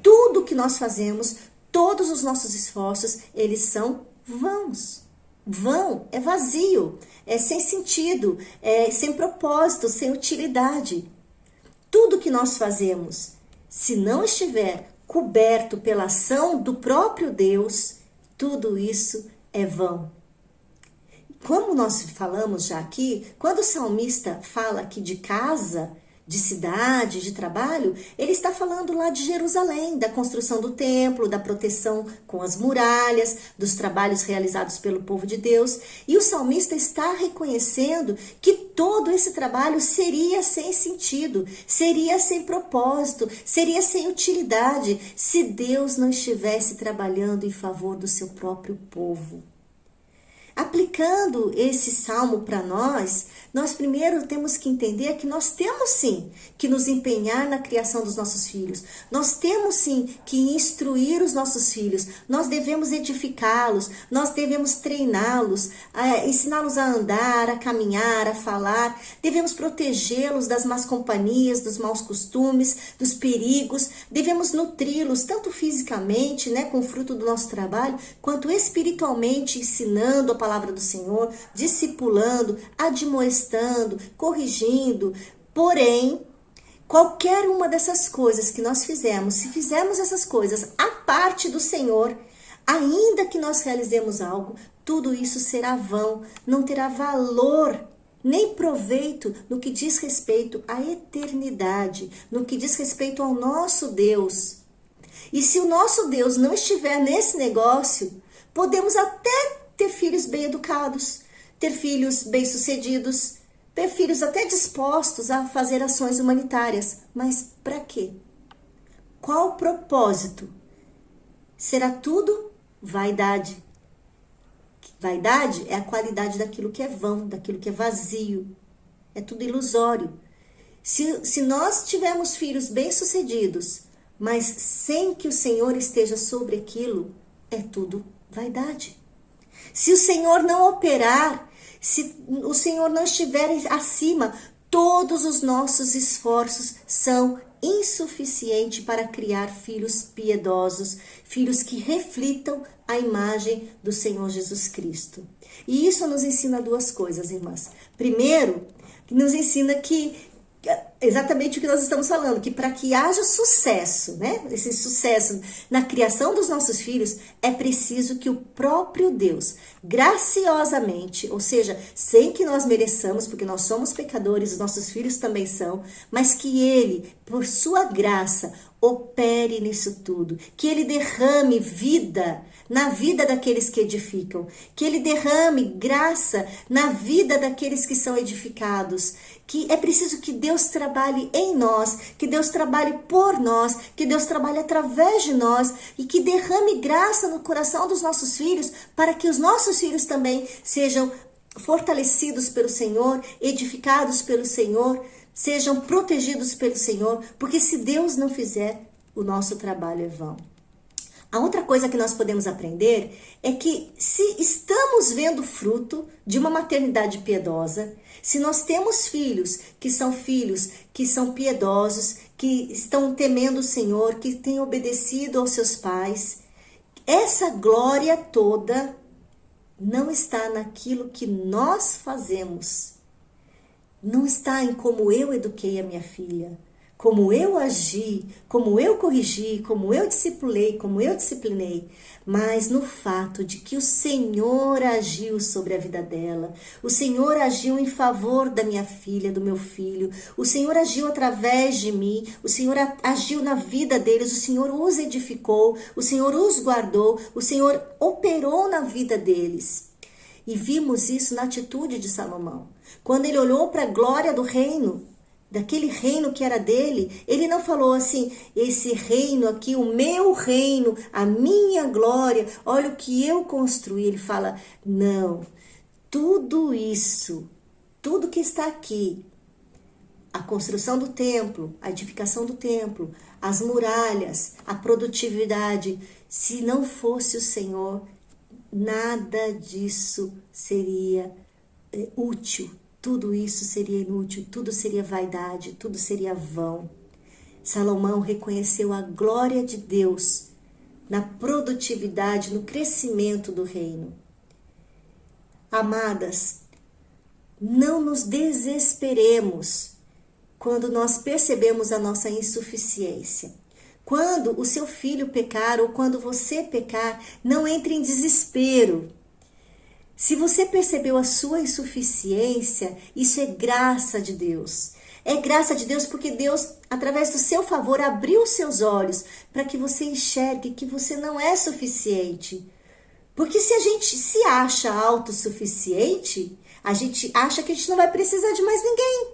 tudo que nós fazemos, todos os nossos esforços, eles são vãos. Vão é vazio, é sem sentido, é sem propósito, sem utilidade. Tudo que nós fazemos, se não estiver coberto pela ação do próprio Deus, tudo isso é vão. Como nós falamos já aqui, quando o salmista fala aqui de casa, de cidade, de trabalho, ele está falando lá de Jerusalém, da construção do templo, da proteção com as muralhas, dos trabalhos realizados pelo povo de Deus. E o salmista está reconhecendo que todo esse trabalho seria sem sentido, seria sem propósito, seria sem utilidade, se Deus não estivesse trabalhando em favor do seu próprio povo. Aplicando esse salmo para nós primeiro temos que entender que nós temos sim que nos empenhar na criação dos nossos filhos. Nós temos sim que instruir os nossos filhos. Nós devemos edificá-los, nós devemos treiná-los, ensiná-los a andar, a caminhar, a falar. Devemos protegê-los das más companhias, dos maus costumes, dos perigos. Devemos nutri-los tanto fisicamente, com o fruto do nosso trabalho, quanto espiritualmente, ensinando a palavra do Senhor, discipulando, admoestando, corrigindo. Porém, qualquer uma dessas coisas que nós fizemos, se fizermos essas coisas à parte do Senhor, ainda que nós realizemos algo, tudo isso será vão, não terá valor nem proveito no que diz respeito à eternidade, no que diz respeito ao nosso Deus. E se o nosso Deus não estiver nesse negócio, podemos até ter filhos bem educados, ter filhos bem-sucedidos, ter filhos até dispostos a fazer ações humanitárias. Mas para quê? Qual o propósito? Será tudo vaidade. Vaidade é a qualidade daquilo que é vão, daquilo que é vazio. É tudo ilusório. Se nós tivermos filhos bem-sucedidos, mas sem que o Senhor esteja sobre aquilo, é tudo vaidade. Se o Senhor não operar, se o Senhor não estiver acima, todos os nossos esforços são insuficientes para criar filhos piedosos, filhos que reflitam a imagem do Senhor Jesus Cristo. E isso nos ensina duas coisas, irmãs. Primeiro, nos ensina que exatamente o que nós estamos falando, que para que haja sucesso, né? Esse sucesso na criação dos nossos filhos, é preciso que o próprio Deus, graciosamente, ou seja, sem que nós mereçamos, porque nós somos pecadores, os nossos filhos também são, mas que Ele, por sua graça, opere nisso tudo, que Ele derrame vida na vida daqueles que edificam, que Ele derrame graça na vida daqueles que são edificados, que é preciso que Deus trabalhe em nós, que Deus trabalhe por nós, que Deus trabalhe através de nós e que derrame graça no coração dos nossos filhos, para que os nossos filhos também sejam fortalecidos pelo Senhor, edificados pelo Senhor, sejam protegidos pelo Senhor, porque se Deus não fizer, o nosso trabalho é vão. A outra coisa que nós podemos aprender é que se estamos vendo fruto de uma maternidade piedosa, se nós temos filhos que são piedosos, que estão temendo o Senhor, que têm obedecido aos seus pais, essa glória toda não está naquilo que nós fazemos, não está em como eu eduquei a minha filha, como eu agi, como eu corrigi, como eu discipulei, como eu disciplinei, mas no fato de que o Senhor agiu sobre a vida dela, o Senhor agiu em favor da minha filha, do meu filho, o Senhor agiu através de mim, o Senhor agiu na vida deles, o Senhor os edificou, o Senhor os guardou, o Senhor operou na vida deles. E vimos isso na atitude de Salomão. Quando ele olhou para a glória do reino, daquele reino que era dele, ele não falou assim, esse reino aqui, o meu reino, a minha glória, olha o que eu construí. Ele fala, não, tudo isso, tudo que está aqui, a construção do templo, a edificação do templo, as muralhas, a produtividade, se não fosse o Senhor, nada disso seria útil. Tudo isso seria inútil, tudo seria vaidade, tudo seria vão. Salomão reconheceu a glória de Deus na produtividade, no crescimento do reino. Amadas, não nos desesperemos quando nós percebemos a nossa insuficiência. Quando o seu filho pecar ou quando você pecar, não entre em desespero. Se você percebeu a sua insuficiência, isso é graça de Deus. É graça de Deus porque Deus, através do seu favor, abriu os seus olhos para que você enxergue que você não é suficiente. Porque se a gente se acha autossuficiente, a gente acha que a gente não vai precisar de mais ninguém.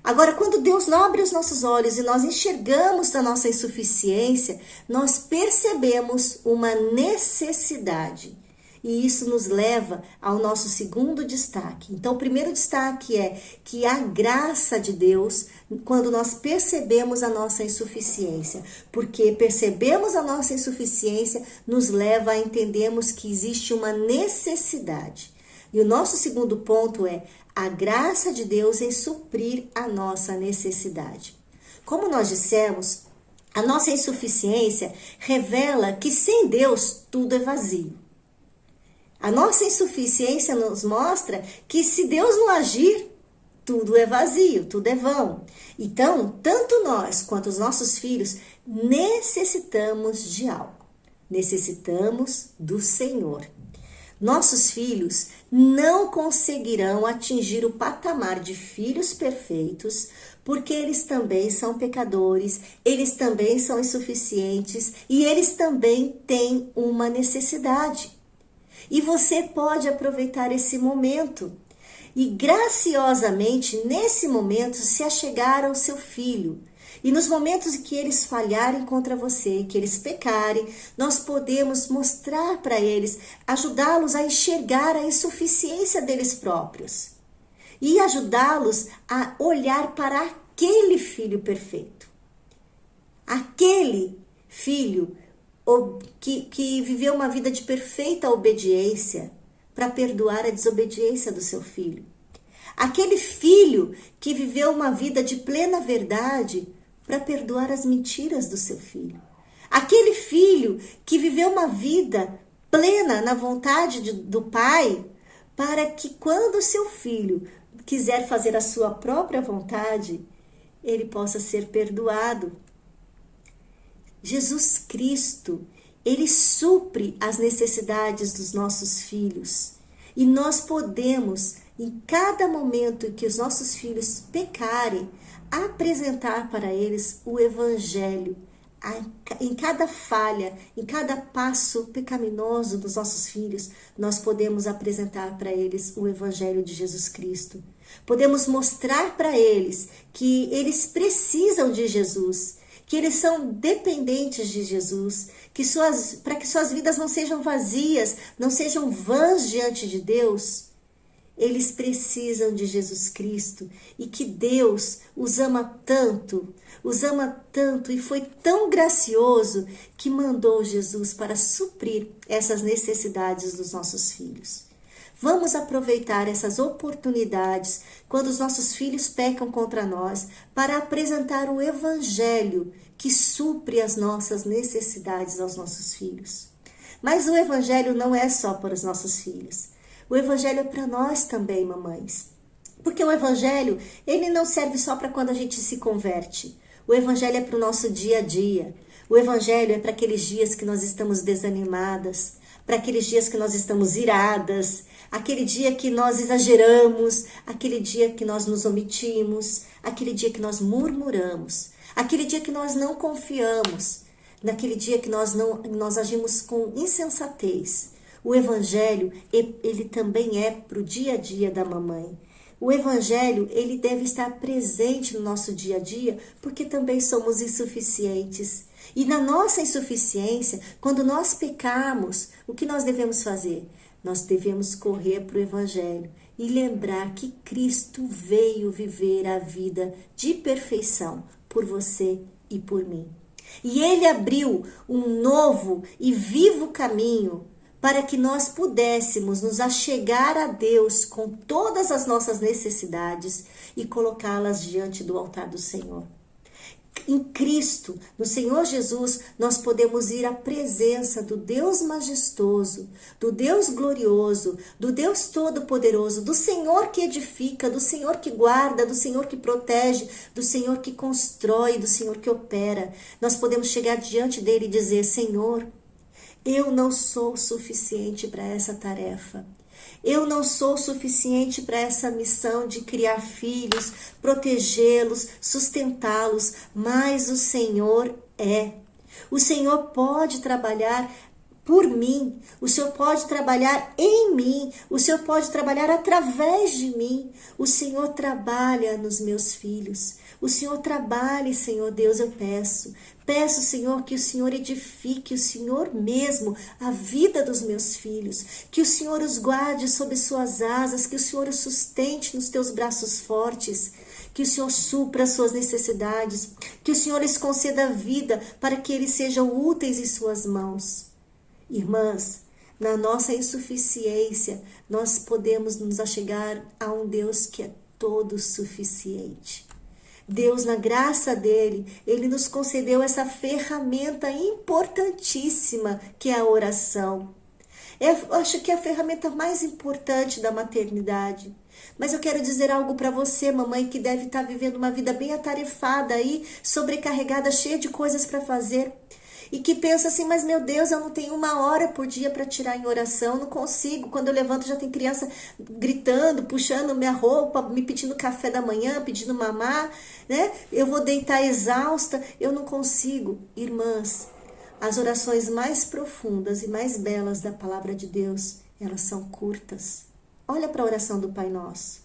Agora, quando Deus não abre os nossos olhos e nós enxergamos da nossa insuficiência, nós percebemos uma necessidade. E isso nos leva ao nosso segundo destaque. Então, o primeiro destaque é que a graça de Deus, quando nós percebemos a nossa insuficiência, porque percebemos a nossa insuficiência, nos leva a entendermos que existe uma necessidade. E o nosso segundo ponto é a graça de Deus em suprir a nossa necessidade. Como nós dissemos, a nossa insuficiência revela que sem Deus tudo é vazio. A nossa insuficiência nos mostra que se Deus não agir, tudo é vazio, tudo é vão. Então, tanto nós quanto os nossos filhos necessitamos de algo. Necessitamos do Senhor. Nossos filhos não conseguirão atingir o patamar de filhos perfeitos, porque eles também são pecadores, eles também são insuficientes e eles também têm uma necessidade. E você pode aproveitar esse momento e graciosamente, nesse momento, se achegar ao seu filho. E nos momentos em que eles falharem contra você, que eles pecarem, nós podemos mostrar para eles, ajudá-los a enxergar a insuficiência deles próprios. E ajudá-los a olhar para aquele filho perfeito. Aquele filho que viveu uma vida de perfeita obediência para perdoar a desobediência do seu filho. Aquele filho que viveu uma vida de plena verdade para perdoar as mentiras do seu filho. Aquele filho que viveu uma vida plena na vontade do pai, para que quando o seu filho quiser fazer a sua própria vontade, ele possa ser perdoado. Jesus Cristo, ele supre as necessidades dos nossos filhos. E nós podemos, em cada momento que os nossos filhos pecarem, apresentar para eles o Evangelho. Em cada falha, em cada passo pecaminoso dos nossos filhos, nós podemos apresentar para eles o Evangelho de Jesus Cristo. Podemos mostrar para eles que eles precisam de Jesus, que eles são dependentes de Jesus, para que suas vidas não sejam vazias, não sejam vãs diante de Deus. Eles precisam de Jesus Cristo e que Deus os ama tanto e foi tão gracioso que mandou Jesus para suprir essas necessidades dos nossos filhos. Vamos aproveitar essas oportunidades quando os nossos filhos pecam contra nós para apresentar o Evangelho que supre as nossas necessidades aos nossos filhos. Mas o Evangelho não é só para os nossos filhos. O Evangelho é para nós também, mamães. Porque o Evangelho, ele não serve só para quando a gente se converte. O Evangelho é para o nosso dia a dia. O Evangelho é para aqueles dias que nós estamos desanimadas, para aqueles dias que nós estamos iradas, aquele dia que nós exageramos, aquele dia que nós nos omitimos, aquele dia que nós murmuramos, aquele dia que nós não confiamos, naquele dia que nós agimos com insensatez. O Evangelho, ele também é para o dia a dia da mamãe. O Evangelho, ele deve estar presente no nosso dia a dia, porque também somos insuficientes. E na nossa insuficiência, quando nós pecarmos, o que nós devemos fazer? Nós devemos correr para o Evangelho e lembrar que Cristo veio viver a vida de perfeição por você e por mim. E Ele abriu um novo e vivo caminho para que nós pudéssemos nos achegar a Deus com todas as nossas necessidades e colocá-las diante do altar do Senhor. Em Cristo, no Senhor Jesus, nós podemos ir à presença do Deus majestoso, do Deus glorioso, do Deus todo-poderoso, do Senhor que edifica, do Senhor que guarda, do Senhor que protege, do Senhor que constrói, do Senhor que opera. Nós podemos chegar diante dele e dizer: Senhor, eu não sou suficiente para essa tarefa. Eu não sou suficiente para essa missão de criar filhos, protegê-los, sustentá-los, mas o Senhor é. O Senhor pode trabalhar por mim, o Senhor pode trabalhar em mim, o Senhor pode trabalhar através de mim. O Senhor trabalha nos meus filhos. O Senhor trabalhe, Senhor Deus, eu peço. Peço, Senhor, que o Senhor edifique, o Senhor mesmo, a vida dos meus filhos. Que o Senhor os guarde sob suas asas, que o Senhor os sustente nos teus braços fortes. Que o Senhor supra as suas necessidades. Que o Senhor lhes conceda vida para que eles sejam úteis em suas mãos. Irmãs, na nossa insuficiência, nós podemos nos achegar a um Deus que é todo suficiente. Deus, na graça dele, ele nos concedeu essa ferramenta importantíssima que é a oração. Eu acho que é a ferramenta mais importante da maternidade. Mas eu quero dizer algo para você, mamãe, que deve estar vivendo uma vida bem atarefada aí, sobrecarregada, cheia de coisas para fazer. E que pensa assim: mas meu Deus, eu não tenho 1 hora por dia para tirar em oração, não consigo. Quando eu levanto já tem criança gritando, puxando minha roupa, me pedindo café da manhã, pedindo mamar, né? Eu vou deitar exausta, eu não consigo. Irmãs, as orações mais profundas e mais belas da palavra de Deus, elas são curtas. Olha para a oração do Pai Nosso.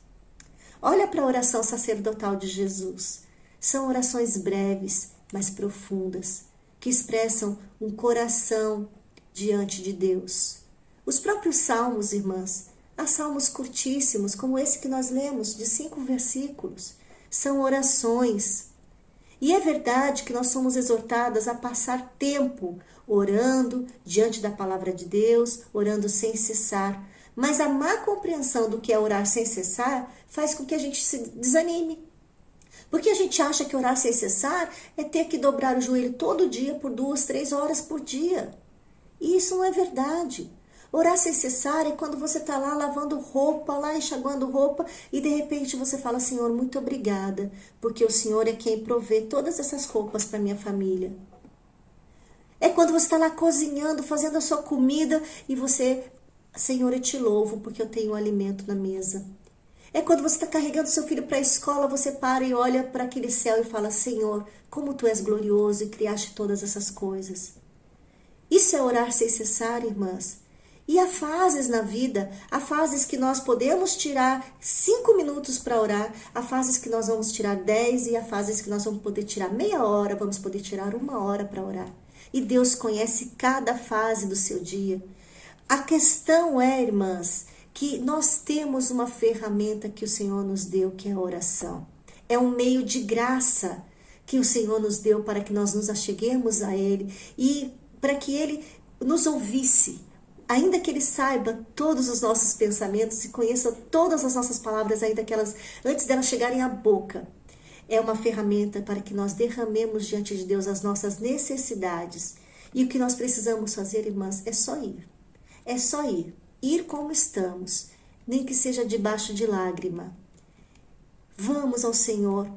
Olha para a oração sacerdotal de Jesus. São orações breves, mas profundas, que expressam um coração diante de Deus. Os próprios salmos, irmãs, há salmos curtíssimos, como esse que nós lemos, de 5 versículos, são orações. E é verdade que nós somos exortadas a passar tempo orando diante da palavra de Deus, orando sem cessar. Mas a má compreensão do que é orar sem cessar faz com que a gente se desanime. Porque a gente acha que orar sem cessar é ter que dobrar o joelho todo dia por 2, 3 horas por dia. E isso não é verdade. Orar sem cessar é quando você está lá lavando roupa, lá enxaguando roupa, e de repente você fala, Senhor, muito obrigada, porque o Senhor é quem provê todas essas roupas para minha família. É quando você está lá cozinhando, fazendo a sua comida, e você, Senhor, eu te louvo, porque eu tenho alimento na mesa. É quando você está carregando seu filho para a escola, você para e olha para aquele céu e fala, Senhor, como Tu és glorioso e criaste todas essas coisas. Isso é orar sem cessar, irmãs. E há fases na vida, há fases que nós podemos tirar 5 minutos para orar, há fases que nós vamos tirar 10 e há fases que nós vamos poder tirar meia hora, vamos poder tirar 1 hora para orar. E Deus conhece cada fase do seu dia. A questão é, irmãs, que nós temos uma ferramenta que o Senhor nos deu, que é a oração. É um meio de graça que o Senhor nos deu para que nós nos acheguemos a Ele e para que Ele nos ouvisse. Ainda que Ele saiba todos os nossos pensamentos e conheça todas as nossas palavras, ainda que elas, antes delas chegarem à boca, é uma ferramenta para que nós derramemos diante de Deus as nossas necessidades. E o que nós precisamos fazer, irmãs, é só ir. É só ir. Ir como estamos, nem que seja debaixo de lágrima. Vamos ao Senhor.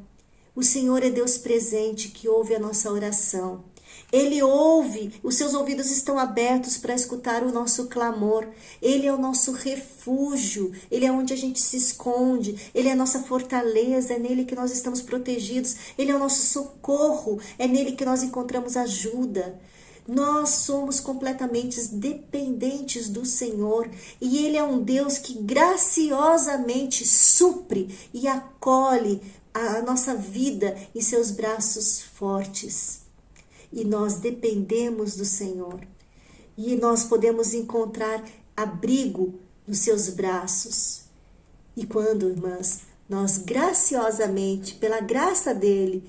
O Senhor é Deus presente que ouve a nossa oração. Ele ouve, os seus ouvidos estão abertos para escutar o nosso clamor. Ele é o nosso refúgio, Ele é onde a gente se esconde, Ele é a nossa fortaleza, é nele que nós estamos protegidos, Ele é o nosso socorro, é nele que nós encontramos ajuda. Nós somos completamente dependentes do Senhor e Ele é um Deus que graciosamente supre e acolhe a nossa vida em seus braços fortes. E nós dependemos do Senhor. E nós podemos encontrar abrigo nos seus braços. E quando, irmãs, nós graciosamente, pela graça dEle,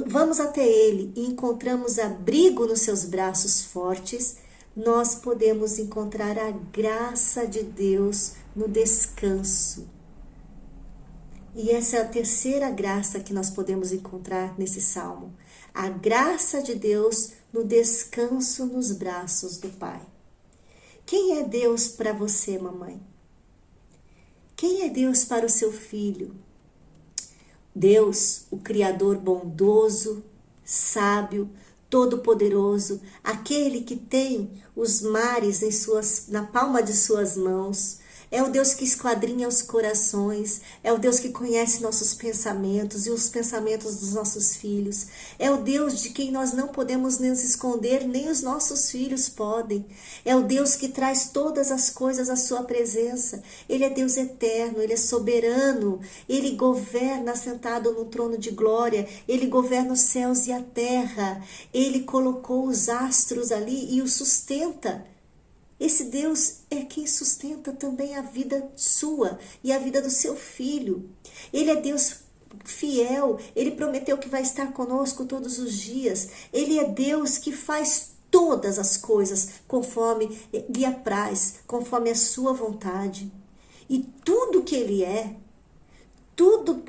vamos até Ele e encontramos abrigo nos seus braços fortes, nós podemos encontrar a graça de Deus no descanso. E essa é a terceira graça que nós podemos encontrar nesse salmo. A graça de Deus no descanso nos braços do Pai. Quem é Deus para você, mamãe? Quem é Deus para o seu filho? Deus, o Criador bondoso, sábio, todo-poderoso, aquele que tem os mares na palma de suas mãos. É o Deus que esquadrinha os corações, é o Deus que conhece nossos pensamentos e os pensamentos dos nossos filhos. É o Deus de quem nós não podemos nos esconder, nem os nossos filhos podem. É o Deus que traz todas as coisas à sua presença. Ele é Deus eterno, Ele é soberano, Ele governa sentado no trono de glória, Ele governa os céus e a terra. Ele colocou os astros ali e os sustenta. Esse Deus é quem sustenta também a vida sua e a vida do seu filho. Ele é Deus fiel, Ele prometeu que vai estar conosco todos os dias. Ele é Deus que faz todas as coisas conforme lhe apraz, conforme a sua vontade. E tudo que Ele é, tudo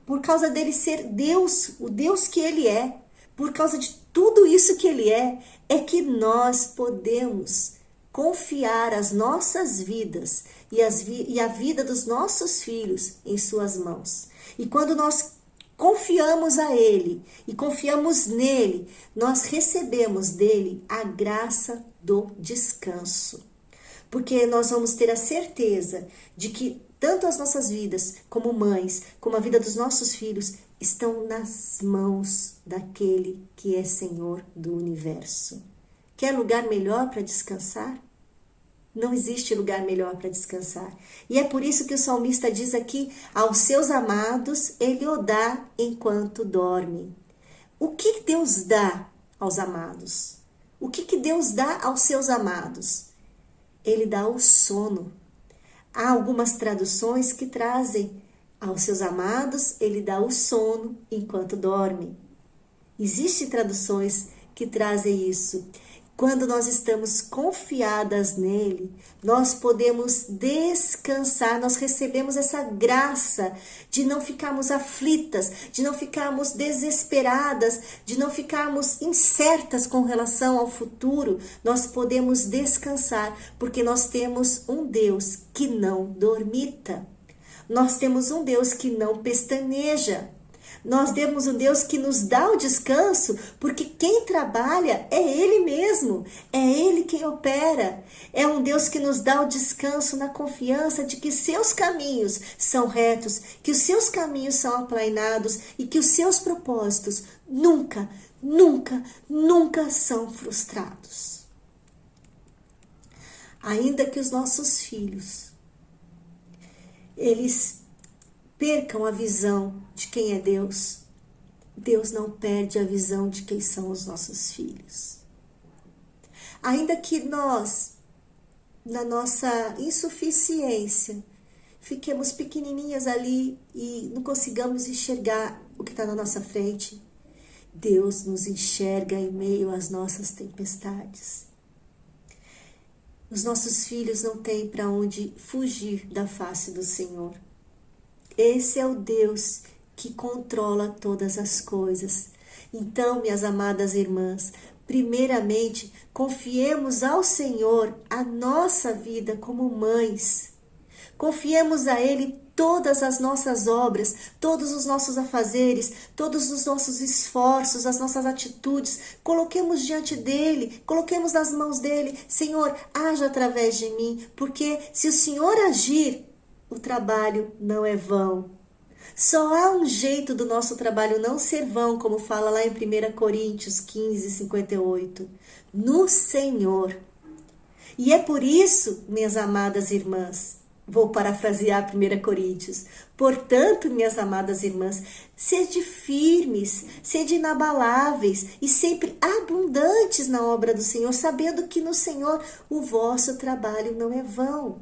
por causa dele ser Deus, o Deus que Ele é, por causa de tudo isso que Ele é que nós podemos confiar as nossas vidas e a vida dos nossos filhos em suas mãos. E quando nós confiamos a Ele e confiamos nele, nós recebemos dele a graça do descanso. Porque nós vamos ter a certeza de que tanto as nossas vidas como mães, como a vida dos nossos filhos, estão nas mãos daquele que é Senhor do universo. Quer lugar melhor para descansar? Não existe lugar melhor para descansar. E é por isso que o salmista diz aqui, aos seus amados, Ele o dá enquanto dorme. O que Deus dá aos amados? O que Deus dá aos seus amados? Ele dá o sono. Há algumas traduções que trazem aos seus amados, Ele dá o sono enquanto dorme. Existem traduções que trazem isso. Quando nós estamos confiadas nele, nós podemos descansar, nós recebemos essa graça de não ficarmos aflitas, de não ficarmos desesperadas, de não ficarmos incertas com relação ao futuro. Nós podemos descansar, porque nós temos um Deus que não dormita. Nós temos um Deus que não pestaneja. Nós temos um Deus que nos dá o descanso, porque quem trabalha é Ele mesmo, é Ele quem opera. É um Deus que nos dá o descanso na confiança de que seus caminhos são retos, que os seus caminhos são aplainados e que os seus propósitos nunca, nunca, nunca são frustrados. Ainda que os nossos filhos, eles percam a visão de quem é Deus, Deus não perde a visão de quem são os nossos filhos. Ainda que nós, na nossa insuficiência, fiquemos pequenininhas ali e não consigamos enxergar o que está na nossa frente, Deus nos enxerga em meio às nossas tempestades. Os nossos filhos não têm para onde fugir da face do Senhor. Esse é o Deus que controla todas as coisas. Então, minhas amadas irmãs, primeiramente, confiemos ao Senhor a nossa vida como mães. Confiemos a Ele todas as nossas obras, todos os nossos afazeres, todos os nossos esforços, as nossas atitudes. Coloquemos diante dEle, coloquemos nas mãos dEle. Senhor, haja através de mim, porque se o Senhor agir, o trabalho não é vão. Só há um jeito do nosso trabalho não ser vão, como fala lá em 1 Coríntios 15, 58. No Senhor. E é por isso, minhas amadas irmãs, vou parafrasear 1 Coríntios. Portanto, minhas amadas irmãs, sede firmes, sede inabaláveis e sempre abundantes na obra do Senhor, sabendo que no Senhor o vosso trabalho não é vão.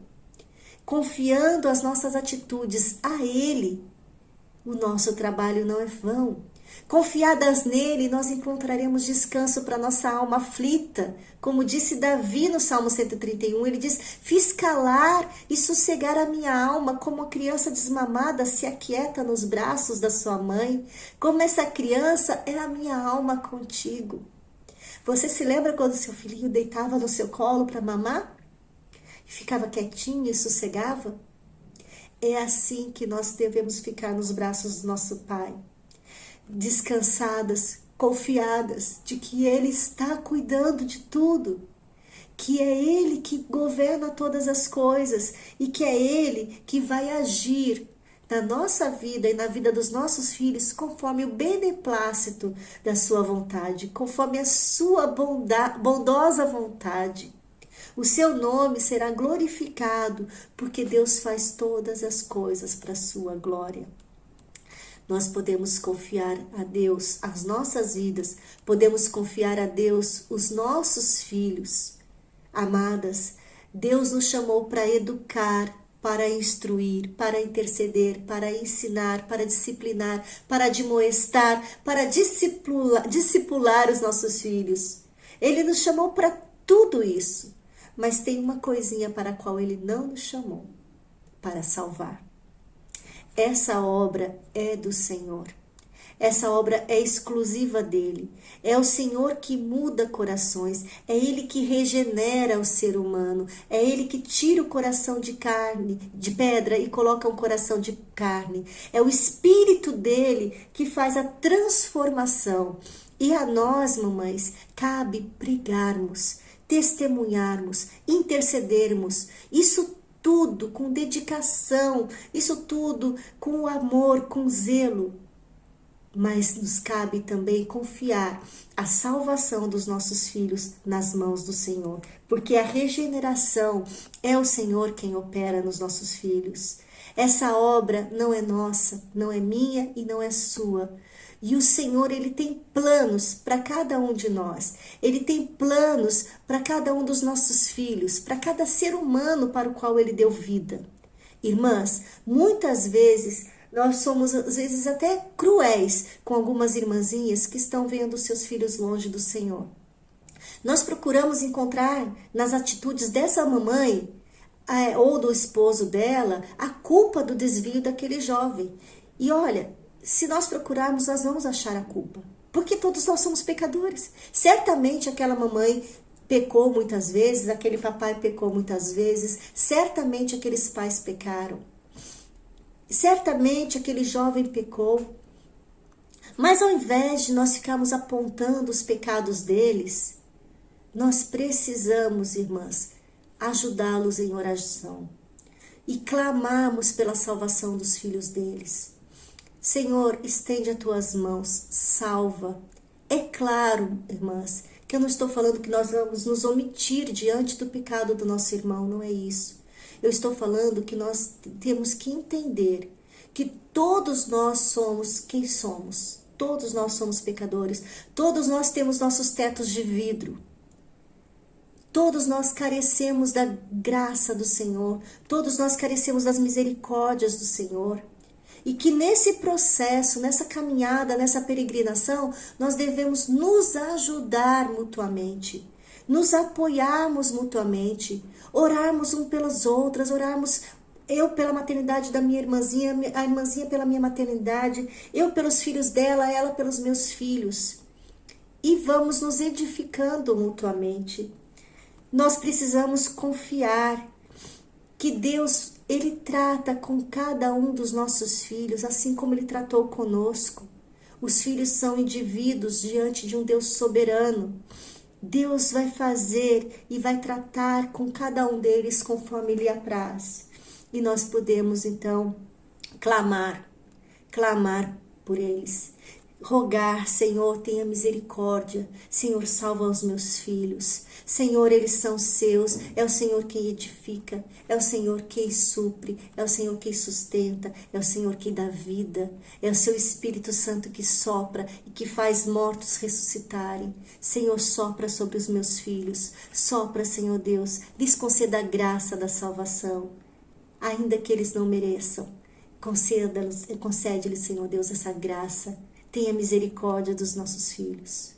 Confiando as nossas atitudes a Ele, o nosso trabalho não é vão. Confiadas nele, nós encontraremos descanso para nossa alma aflita. Como disse Davi no Salmo 131, ele diz: fiz calar e sossegar a minha alma, como a criança desmamada se aquieta nos braços da sua mãe. Como essa criança é a minha alma contigo. Você se lembra quando seu filhinho deitava no seu colo para mamar? Ficava quietinho e sossegava? É assim que nós devemos ficar nos braços do nosso Pai, descansadas, confiadas de que Ele está cuidando de tudo, que é Ele que governa todas as coisas e que é Ele que vai agir na nossa vida e na vida dos nossos filhos conforme o beneplácito da sua vontade, conforme a sua bondosa vontade. O seu nome será glorificado, porque Deus faz todas as coisas para a sua glória. Nós podemos confiar a Deus as nossas vidas, podemos confiar a Deus os nossos filhos. Amadas, Deus nos chamou para educar, para instruir, para interceder, para ensinar, para disciplinar, para admoestar, para discipular os nossos filhos. Ele nos chamou para tudo isso. Mas tem uma coisinha para a qual Ele não nos chamou, para salvar. Essa obra é do Senhor. Essa obra é exclusiva dEle. É o Senhor que muda corações. É Ele que regenera o ser humano. É Ele que tira o coração de carne, de pedra e coloca um coração de carne. É o Espírito dEle que faz a transformação. E a nós, mamães, cabe pregarmos, testemunharmos, intercedermos, isso tudo com dedicação, isso tudo com amor, com zelo. Mas nos cabe também confiar a salvação dos nossos filhos nas mãos do Senhor, porque a regeneração é o Senhor quem opera nos nossos filhos. Essa obra não é nossa, não é minha e não é sua. E o Senhor, Ele tem planos para cada um de nós. Ele tem planos para cada um dos nossos filhos, para cada ser humano para o qual Ele deu vida. Irmãs, muitas vezes nós somos, às vezes, até cruéis com algumas irmãzinhas que estão vendo seus filhos longe do Senhor. Nós procuramos encontrar nas atitudes dessa mamãe ou do esposo dela a culpa do desvio daquele jovem. E olha, se nós procurarmos, nós vamos achar a culpa, porque todos nós somos pecadores. Certamente aquela mamãe pecou muitas vezes, aquele papai pecou muitas vezes, certamente aqueles pais pecaram, certamente aquele jovem pecou. Mas ao invés de nós ficarmos apontando os pecados deles, nós precisamos, irmãs, ajudá-los em oração e clamarmos pela salvação dos filhos deles. Senhor, estende as tuas mãos, salva. É claro, irmãs, que eu não estou falando que nós vamos nos omitir diante do pecado do nosso irmão, não é isso. Eu estou falando que nós temos que entender que todos nós somos quem somos. Todos nós somos pecadores. Todos nós temos nossos tetos de vidro. Todos nós carecemos da graça do Senhor. Todos nós carecemos das misericórdias do Senhor. E que nesse processo, nessa caminhada, nessa peregrinação, nós devemos nos ajudar mutuamente, nos apoiarmos mutuamente, orarmos um pelas outras, orarmos eu pela maternidade da minha irmãzinha, a irmãzinha pela minha maternidade, eu pelos filhos dela, ela pelos meus filhos. E vamos nos edificando mutuamente. Nós precisamos confiar que Deus, Ele trata com cada um dos nossos filhos, assim como Ele tratou conosco. Os filhos são indivíduos diante de um Deus soberano. Deus vai fazer e vai tratar com cada um deles conforme Ele apraz. E nós podemos, então, clamar por eles. Rogar, Senhor, tenha misericórdia. Senhor, salva os meus filhos. Senhor, eles são seus. É o Senhor quem edifica. É o Senhor quem supre. É o Senhor quem sustenta. É o Senhor quem dá vida. É o seu Espírito Santo que sopra e que faz mortos ressuscitarem. Senhor, sopra sobre os meus filhos. Sopra, Senhor Deus. Lhes conceda a graça da salvação. Ainda que eles não mereçam. Concede-lhes, Senhor Deus, essa graça. Tenha misericórdia dos nossos filhos.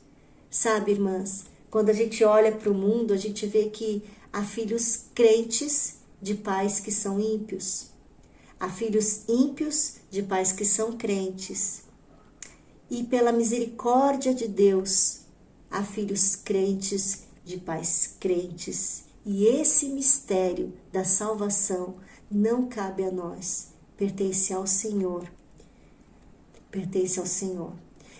Sabe, irmãs, quando a gente olha para o mundo, a gente vê que há filhos crentes de pais que são ímpios. Há filhos ímpios de pais que são crentes. E pela misericórdia de Deus, há filhos crentes de pais crentes. E esse mistério da salvação não cabe a nós, pertence ao Senhor. Pertence ao Senhor.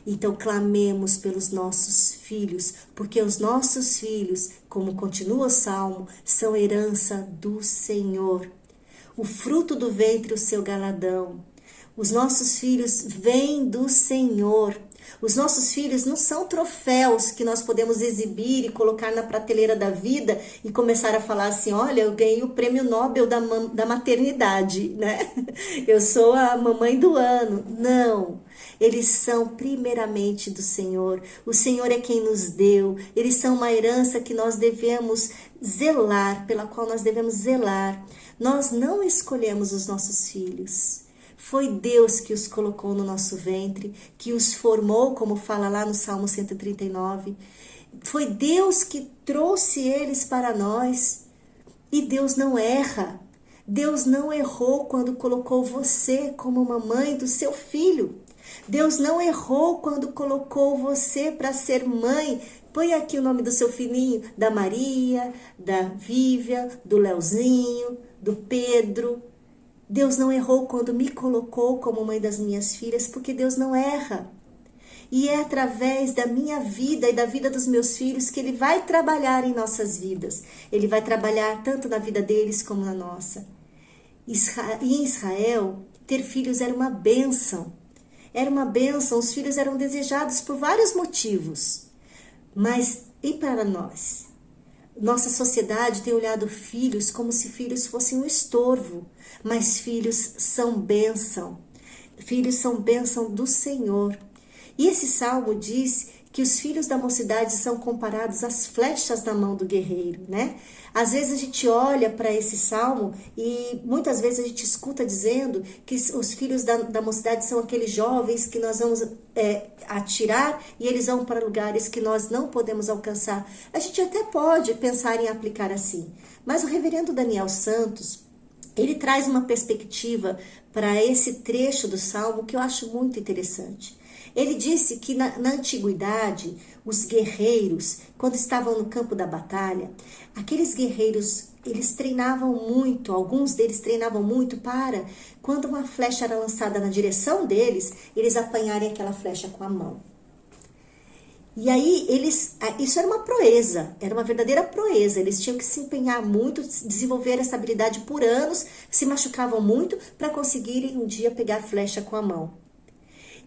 Então clamemos pelos nossos filhos, porque os nossos filhos, como continua o Salmo, são herança do Senhor. O fruto do ventre, o seu galardão. Os nossos filhos vêm do Senhor. Os nossos filhos não são troféus que nós podemos exibir e colocar na prateleira da vida e começar a falar assim, olha, eu ganhei o prêmio Nobel da maternidade, né? Eu sou a mamãe do ano. Não, eles são primeiramente do Senhor. O Senhor é quem nos deu. Eles são uma herança que nós devemos zelar, pela qual nós devemos zelar. Nós não escolhemos os nossos filhos. Foi Deus que os colocou no nosso ventre, que os formou, como fala lá no Salmo 139. Foi Deus que trouxe eles para nós. E Deus não erra. Deus não errou quando colocou você como mamãe do seu filho. Deus não errou quando colocou você para ser mãe. Põe aqui o nome do seu filhinho, da Maria, da Vivian, do Leozinho, do Pedro. Deus não errou quando me colocou como mãe das minhas filhas, porque Deus não erra. E é através da minha vida e da vida dos meus filhos que Ele vai trabalhar em nossas vidas. Ele vai trabalhar tanto na vida deles como na nossa. E em Israel, ter filhos era uma bênção. Era uma bênção, os filhos eram desejados por vários motivos. Mas e para nós? Nossa sociedade tem olhado filhos como se filhos fossem um estorvo, mas filhos são bênção. Filhos são bênção do Senhor. E esse salmo diz que os filhos da mocidade são comparados às flechas na mão do guerreiro, né? Às vezes a gente olha para esse salmo e muitas vezes a gente escuta dizendo que os filhos da mocidade são aqueles jovens que nós vamos atirar e eles vão para lugares que nós não podemos alcançar. A gente até pode pensar em aplicar assim, mas o reverendo Daniel Santos, ele traz uma perspectiva para esse trecho do salmo que eu acho muito interessante. Ele disse que na antiguidade, os guerreiros, quando estavam no campo da batalha, aqueles guerreiros, eles treinavam muito, alguns deles treinavam muito para, quando uma flecha era lançada na direção deles, eles apanharem aquela flecha com a mão. E aí, isso era uma proeza, era uma verdadeira proeza. Eles tinham que se empenhar muito, desenvolver essa habilidade por anos, se machucavam muito para conseguirem um dia pegar a flecha com a mão.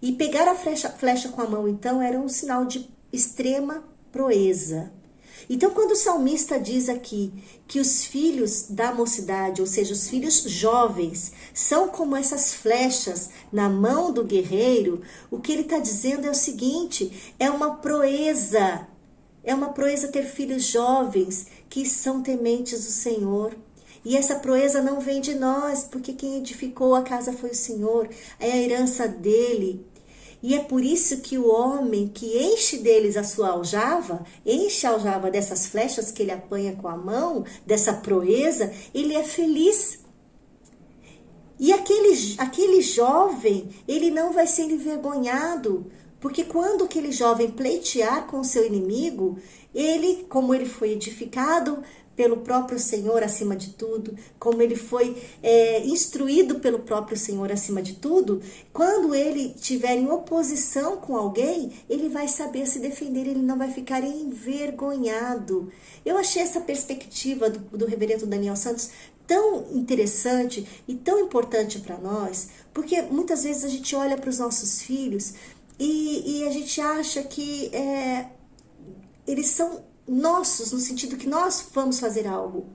E pegar a flecha com a mão, então, era um sinal de extrema proeza. Então, quando o salmista diz aqui que os filhos da mocidade, ou seja, os filhos jovens, são como essas flechas na mão do guerreiro, o que ele está dizendo é o seguinte, é uma proeza ter filhos jovens que são tementes do Senhor. E essa proeza não vem de nós, porque quem edificou a casa foi o Senhor, é a herança dele. E é por isso que o homem que enche deles a sua aljava, enche a aljava dessas flechas que ele apanha com a mão, dessa proeza, ele é feliz. E aquele jovem, ele não vai ser envergonhado, porque quando aquele jovem pleitear com o seu inimigo, ele, como ele foi edificado pelo próprio Senhor acima de tudo, como ele foi instruído pelo próprio Senhor acima de tudo, quando ele estiver em oposição com alguém, ele vai saber se defender, ele não vai ficar envergonhado. Eu achei essa perspectiva do reverendo Daniel Santos tão interessante e tão importante para nós, porque muitas vezes a gente olha para os nossos filhos e a gente acha que eles são nossos, no sentido que nós vamos fazer algo.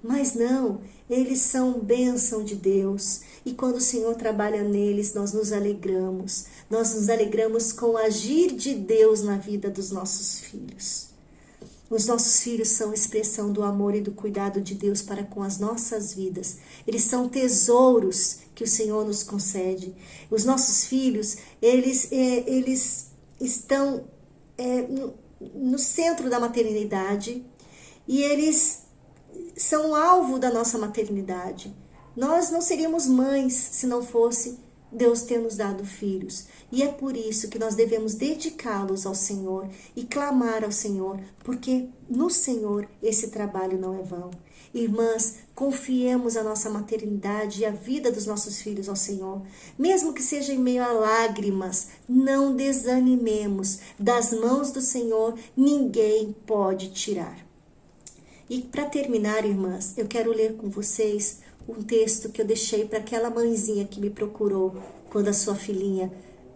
Mas não, eles são bênção de Deus. E quando o Senhor trabalha neles, nós nos alegramos. Nós nos alegramos com o agir de Deus na vida dos nossos filhos. Os nossos filhos são expressão do amor e do cuidado de Deus para com as nossas vidas. Eles são tesouros que o Senhor nos concede. Os nossos filhos, eles estão no centro da maternidade e eles são alvo da nossa maternidade. Nós não seríamos mães se não fosse Deus ter nos dado filhos. E é por isso que nós devemos dedicá-los ao Senhor e clamar ao Senhor, porque no Senhor esse trabalho não é vão. Irmãs, confiemos a nossa maternidade e a vida dos nossos filhos ao Senhor. Mesmo que seja em meio a lágrimas, não desanimemos. Das mãos do Senhor, ninguém pode tirar. E para terminar, irmãs, eu quero ler com vocês um texto que eu deixei para aquela mãezinha que me procurou quando a sua filhinha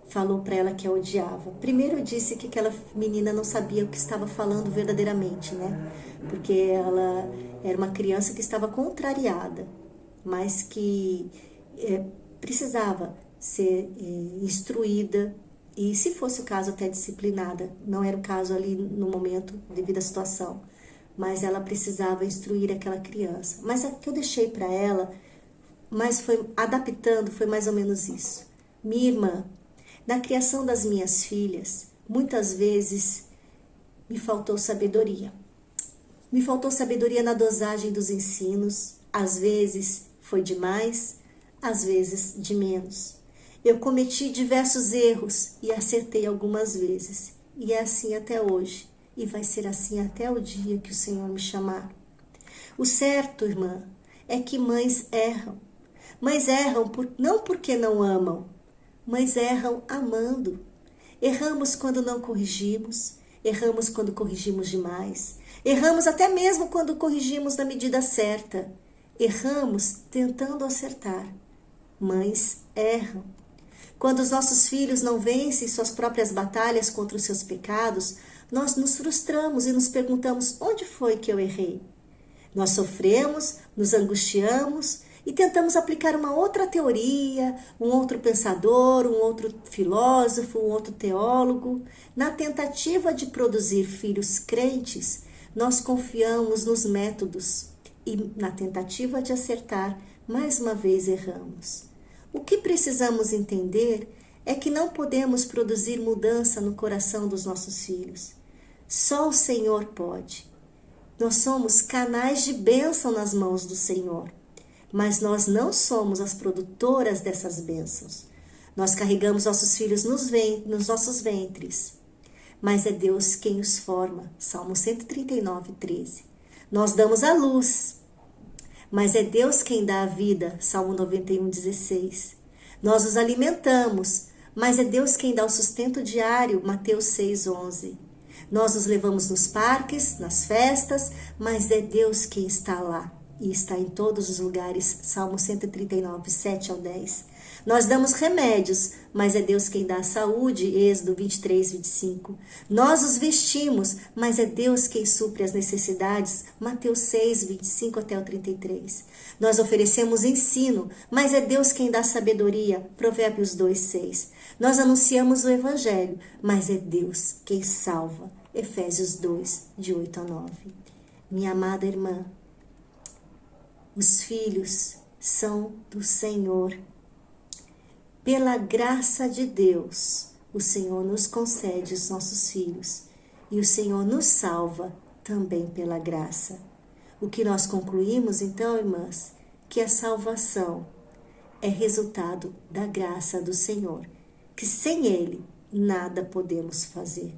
falou para ela que a odiava. Primeiro eu disse que aquela menina não sabia o que estava falando verdadeiramente, né? Porque ela era uma criança que estava contrariada, mas que precisava ser instruída e, se fosse o caso, até disciplinada. Não era o caso ali no momento, devido à situação, mas ela precisava instruir aquela criança. Mas a que eu deixei para ela, mas foi adaptando, foi mais ou menos isso. Minha irmã, na criação das minhas filhas, muitas vezes me faltou sabedoria. Me faltou sabedoria na dosagem dos ensinos. Às vezes foi demais, às vezes de menos. Eu cometi diversos erros e acertei algumas vezes. E é assim até hoje. E vai ser assim até o dia que o Senhor me chamar. O certo, irmã, é que mães erram. Mães erram não porque não amam, mas erram amando. Erramos quando não corrigimos, erramos quando corrigimos demais, erramos até mesmo quando corrigimos na medida certa, erramos tentando acertar. Mães erram. Quando os nossos filhos não vencem suas próprias batalhas contra os seus pecados, nós nos frustramos e nos perguntamos: onde foi que eu errei? Nós sofremos, nos angustiamos e tentamos aplicar uma outra teoria, um outro pensador, um outro filósofo, um outro teólogo, na tentativa de produzir filhos crentes, nós confiamos nos métodos e, na tentativa de acertar, mais uma vez erramos. O que precisamos entender é que não podemos produzir mudança no coração dos nossos filhos. Só o Senhor pode. Nós somos canais de bênção nas mãos do Senhor, mas nós não somos as produtoras dessas bênçãos. Nós carregamos nossos filhos nos nossos ventres, mas é Deus quem os forma. Salmo 139, 13. Nós damos a luz, mas é Deus quem dá a vida. Salmo 91, 16. Nós os alimentamos, mas é Deus quem dá o sustento diário. Mateus 6, 11. Nós os levamos nos parques, nas festas, mas é Deus quem está lá e está em todos os lugares. Salmo 139, 7 ao 10. Nós damos remédios, mas é Deus quem dá a saúde. Êxodo 23, 25. Nós os vestimos, mas é Deus quem supre as necessidades. Mateus 6, 25 até o 33. Nós oferecemos ensino, mas é Deus quem dá sabedoria. Provérbios 2, 6. Nós anunciamos o Evangelho, mas é Deus quem salva. Efésios 2, de 8 a 9. Minha amada irmã, os filhos são do Senhor. Pela graça de Deus, o Senhor nos concede os nossos filhos e o Senhor nos salva também pela graça. O que nós concluímos então, irmãs, que a salvação é resultado da graça do Senhor, que sem Ele nada podemos fazer.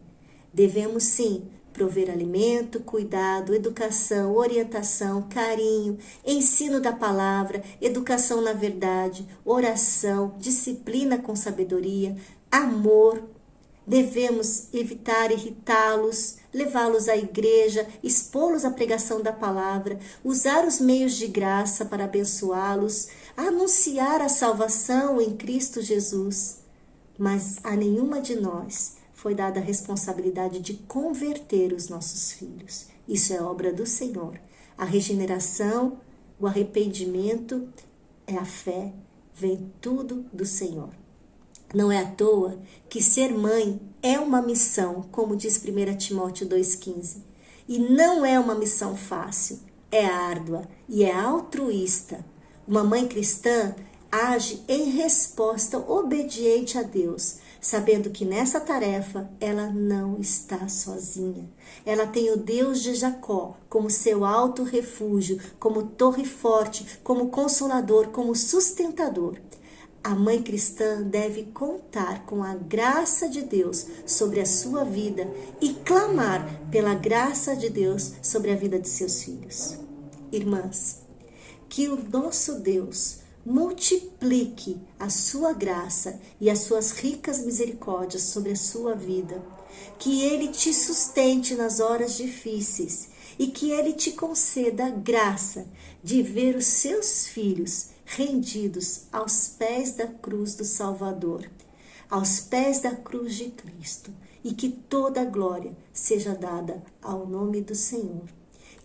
Devemos sim prover alimento, cuidado, educação, orientação, carinho, ensino da palavra, educação na verdade, oração, disciplina com sabedoria, amor. Devemos evitar irritá-los, levá-los à igreja, expô-los à pregação da palavra, usar os meios de graça para abençoá-los, anunciar a salvação em Cristo Jesus. Mas a nenhuma de nós foi dada a responsabilidade de converter os nossos filhos. Isso é obra do Senhor. A regeneração, o arrependimento, a fé, vem tudo do Senhor. Não é à toa que ser mãe é uma missão, como diz 1 Timóteo 2,15. E não é uma missão fácil, é árdua e é altruísta. Uma mãe cristã age em resposta obediente a Deus, sabendo que nessa tarefa ela não está sozinha. Ela tem o Deus de Jacó como seu alto refúgio, como torre forte, como consolador, como sustentador. A mãe cristã deve contar com a graça de Deus sobre a sua vida e clamar pela graça de Deus sobre a vida de seus filhos. Irmãs, que o nosso Deus multiplique a sua graça e as suas ricas misericórdias sobre a sua vida, que Ele te sustente nas horas difíceis e que Ele te conceda a graça de ver os seus filhos rendidos aos pés da cruz do Salvador, aos pés da cruz de Cristo, e que toda a glória seja dada ao nome do Senhor.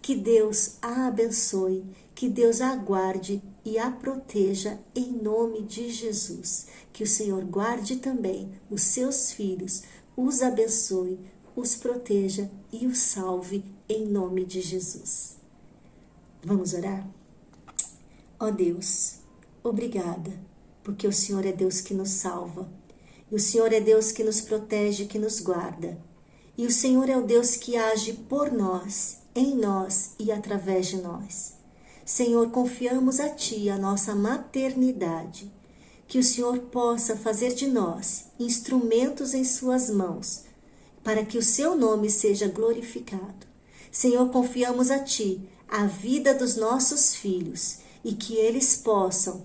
Que Deus a abençoe, que Deus a guarde e a proteja em nome de Jesus. Que o Senhor guarde também os seus filhos, os abençoe, os proteja e os salve em nome de Jesus. Vamos orar? Ó Deus, obrigada, porque o Senhor é Deus que nos salva, e o Senhor é Deus que nos protege, que nos guarda, e o Senhor é o Deus que age por nós, em nós e através de nós. Senhor, confiamos a Ti a nossa maternidade, que o Senhor possa fazer de nós instrumentos em Suas mãos, para que o Seu nome seja glorificado. Senhor, confiamos a Ti a vida dos nossos filhos e que eles possam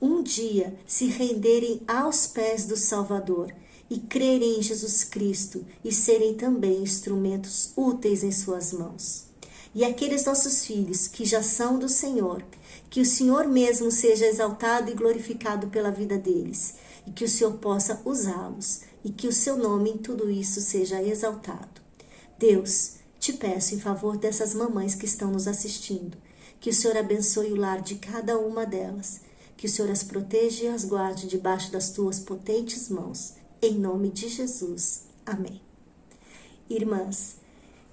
um dia se renderem aos pés do Salvador e crerem em Jesus Cristo e serem também instrumentos úteis em Suas mãos. E aqueles nossos filhos que já são do Senhor, que o Senhor mesmo seja exaltado e glorificado pela vida deles, e que o Senhor possa usá-los, e que o Seu nome em tudo isso seja exaltado. Deus, te peço em favor dessas mamães que estão nos assistindo, que o Senhor abençoe o lar de cada uma delas, que o Senhor as proteja e as guarde debaixo das Tuas potentes mãos, em nome de Jesus. Amém. Irmãs,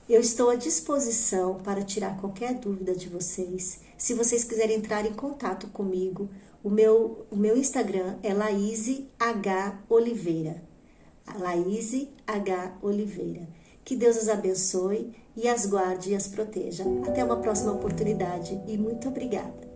Eu estou à disposição para tirar qualquer dúvida de vocês. Se vocês quiserem entrar em contato comigo, o meu Instagram é Laíse H. Oliveira. Laíse H. Oliveira. Que Deus os abençoe e as guarde e as proteja. Até uma próxima oportunidade e muito obrigada.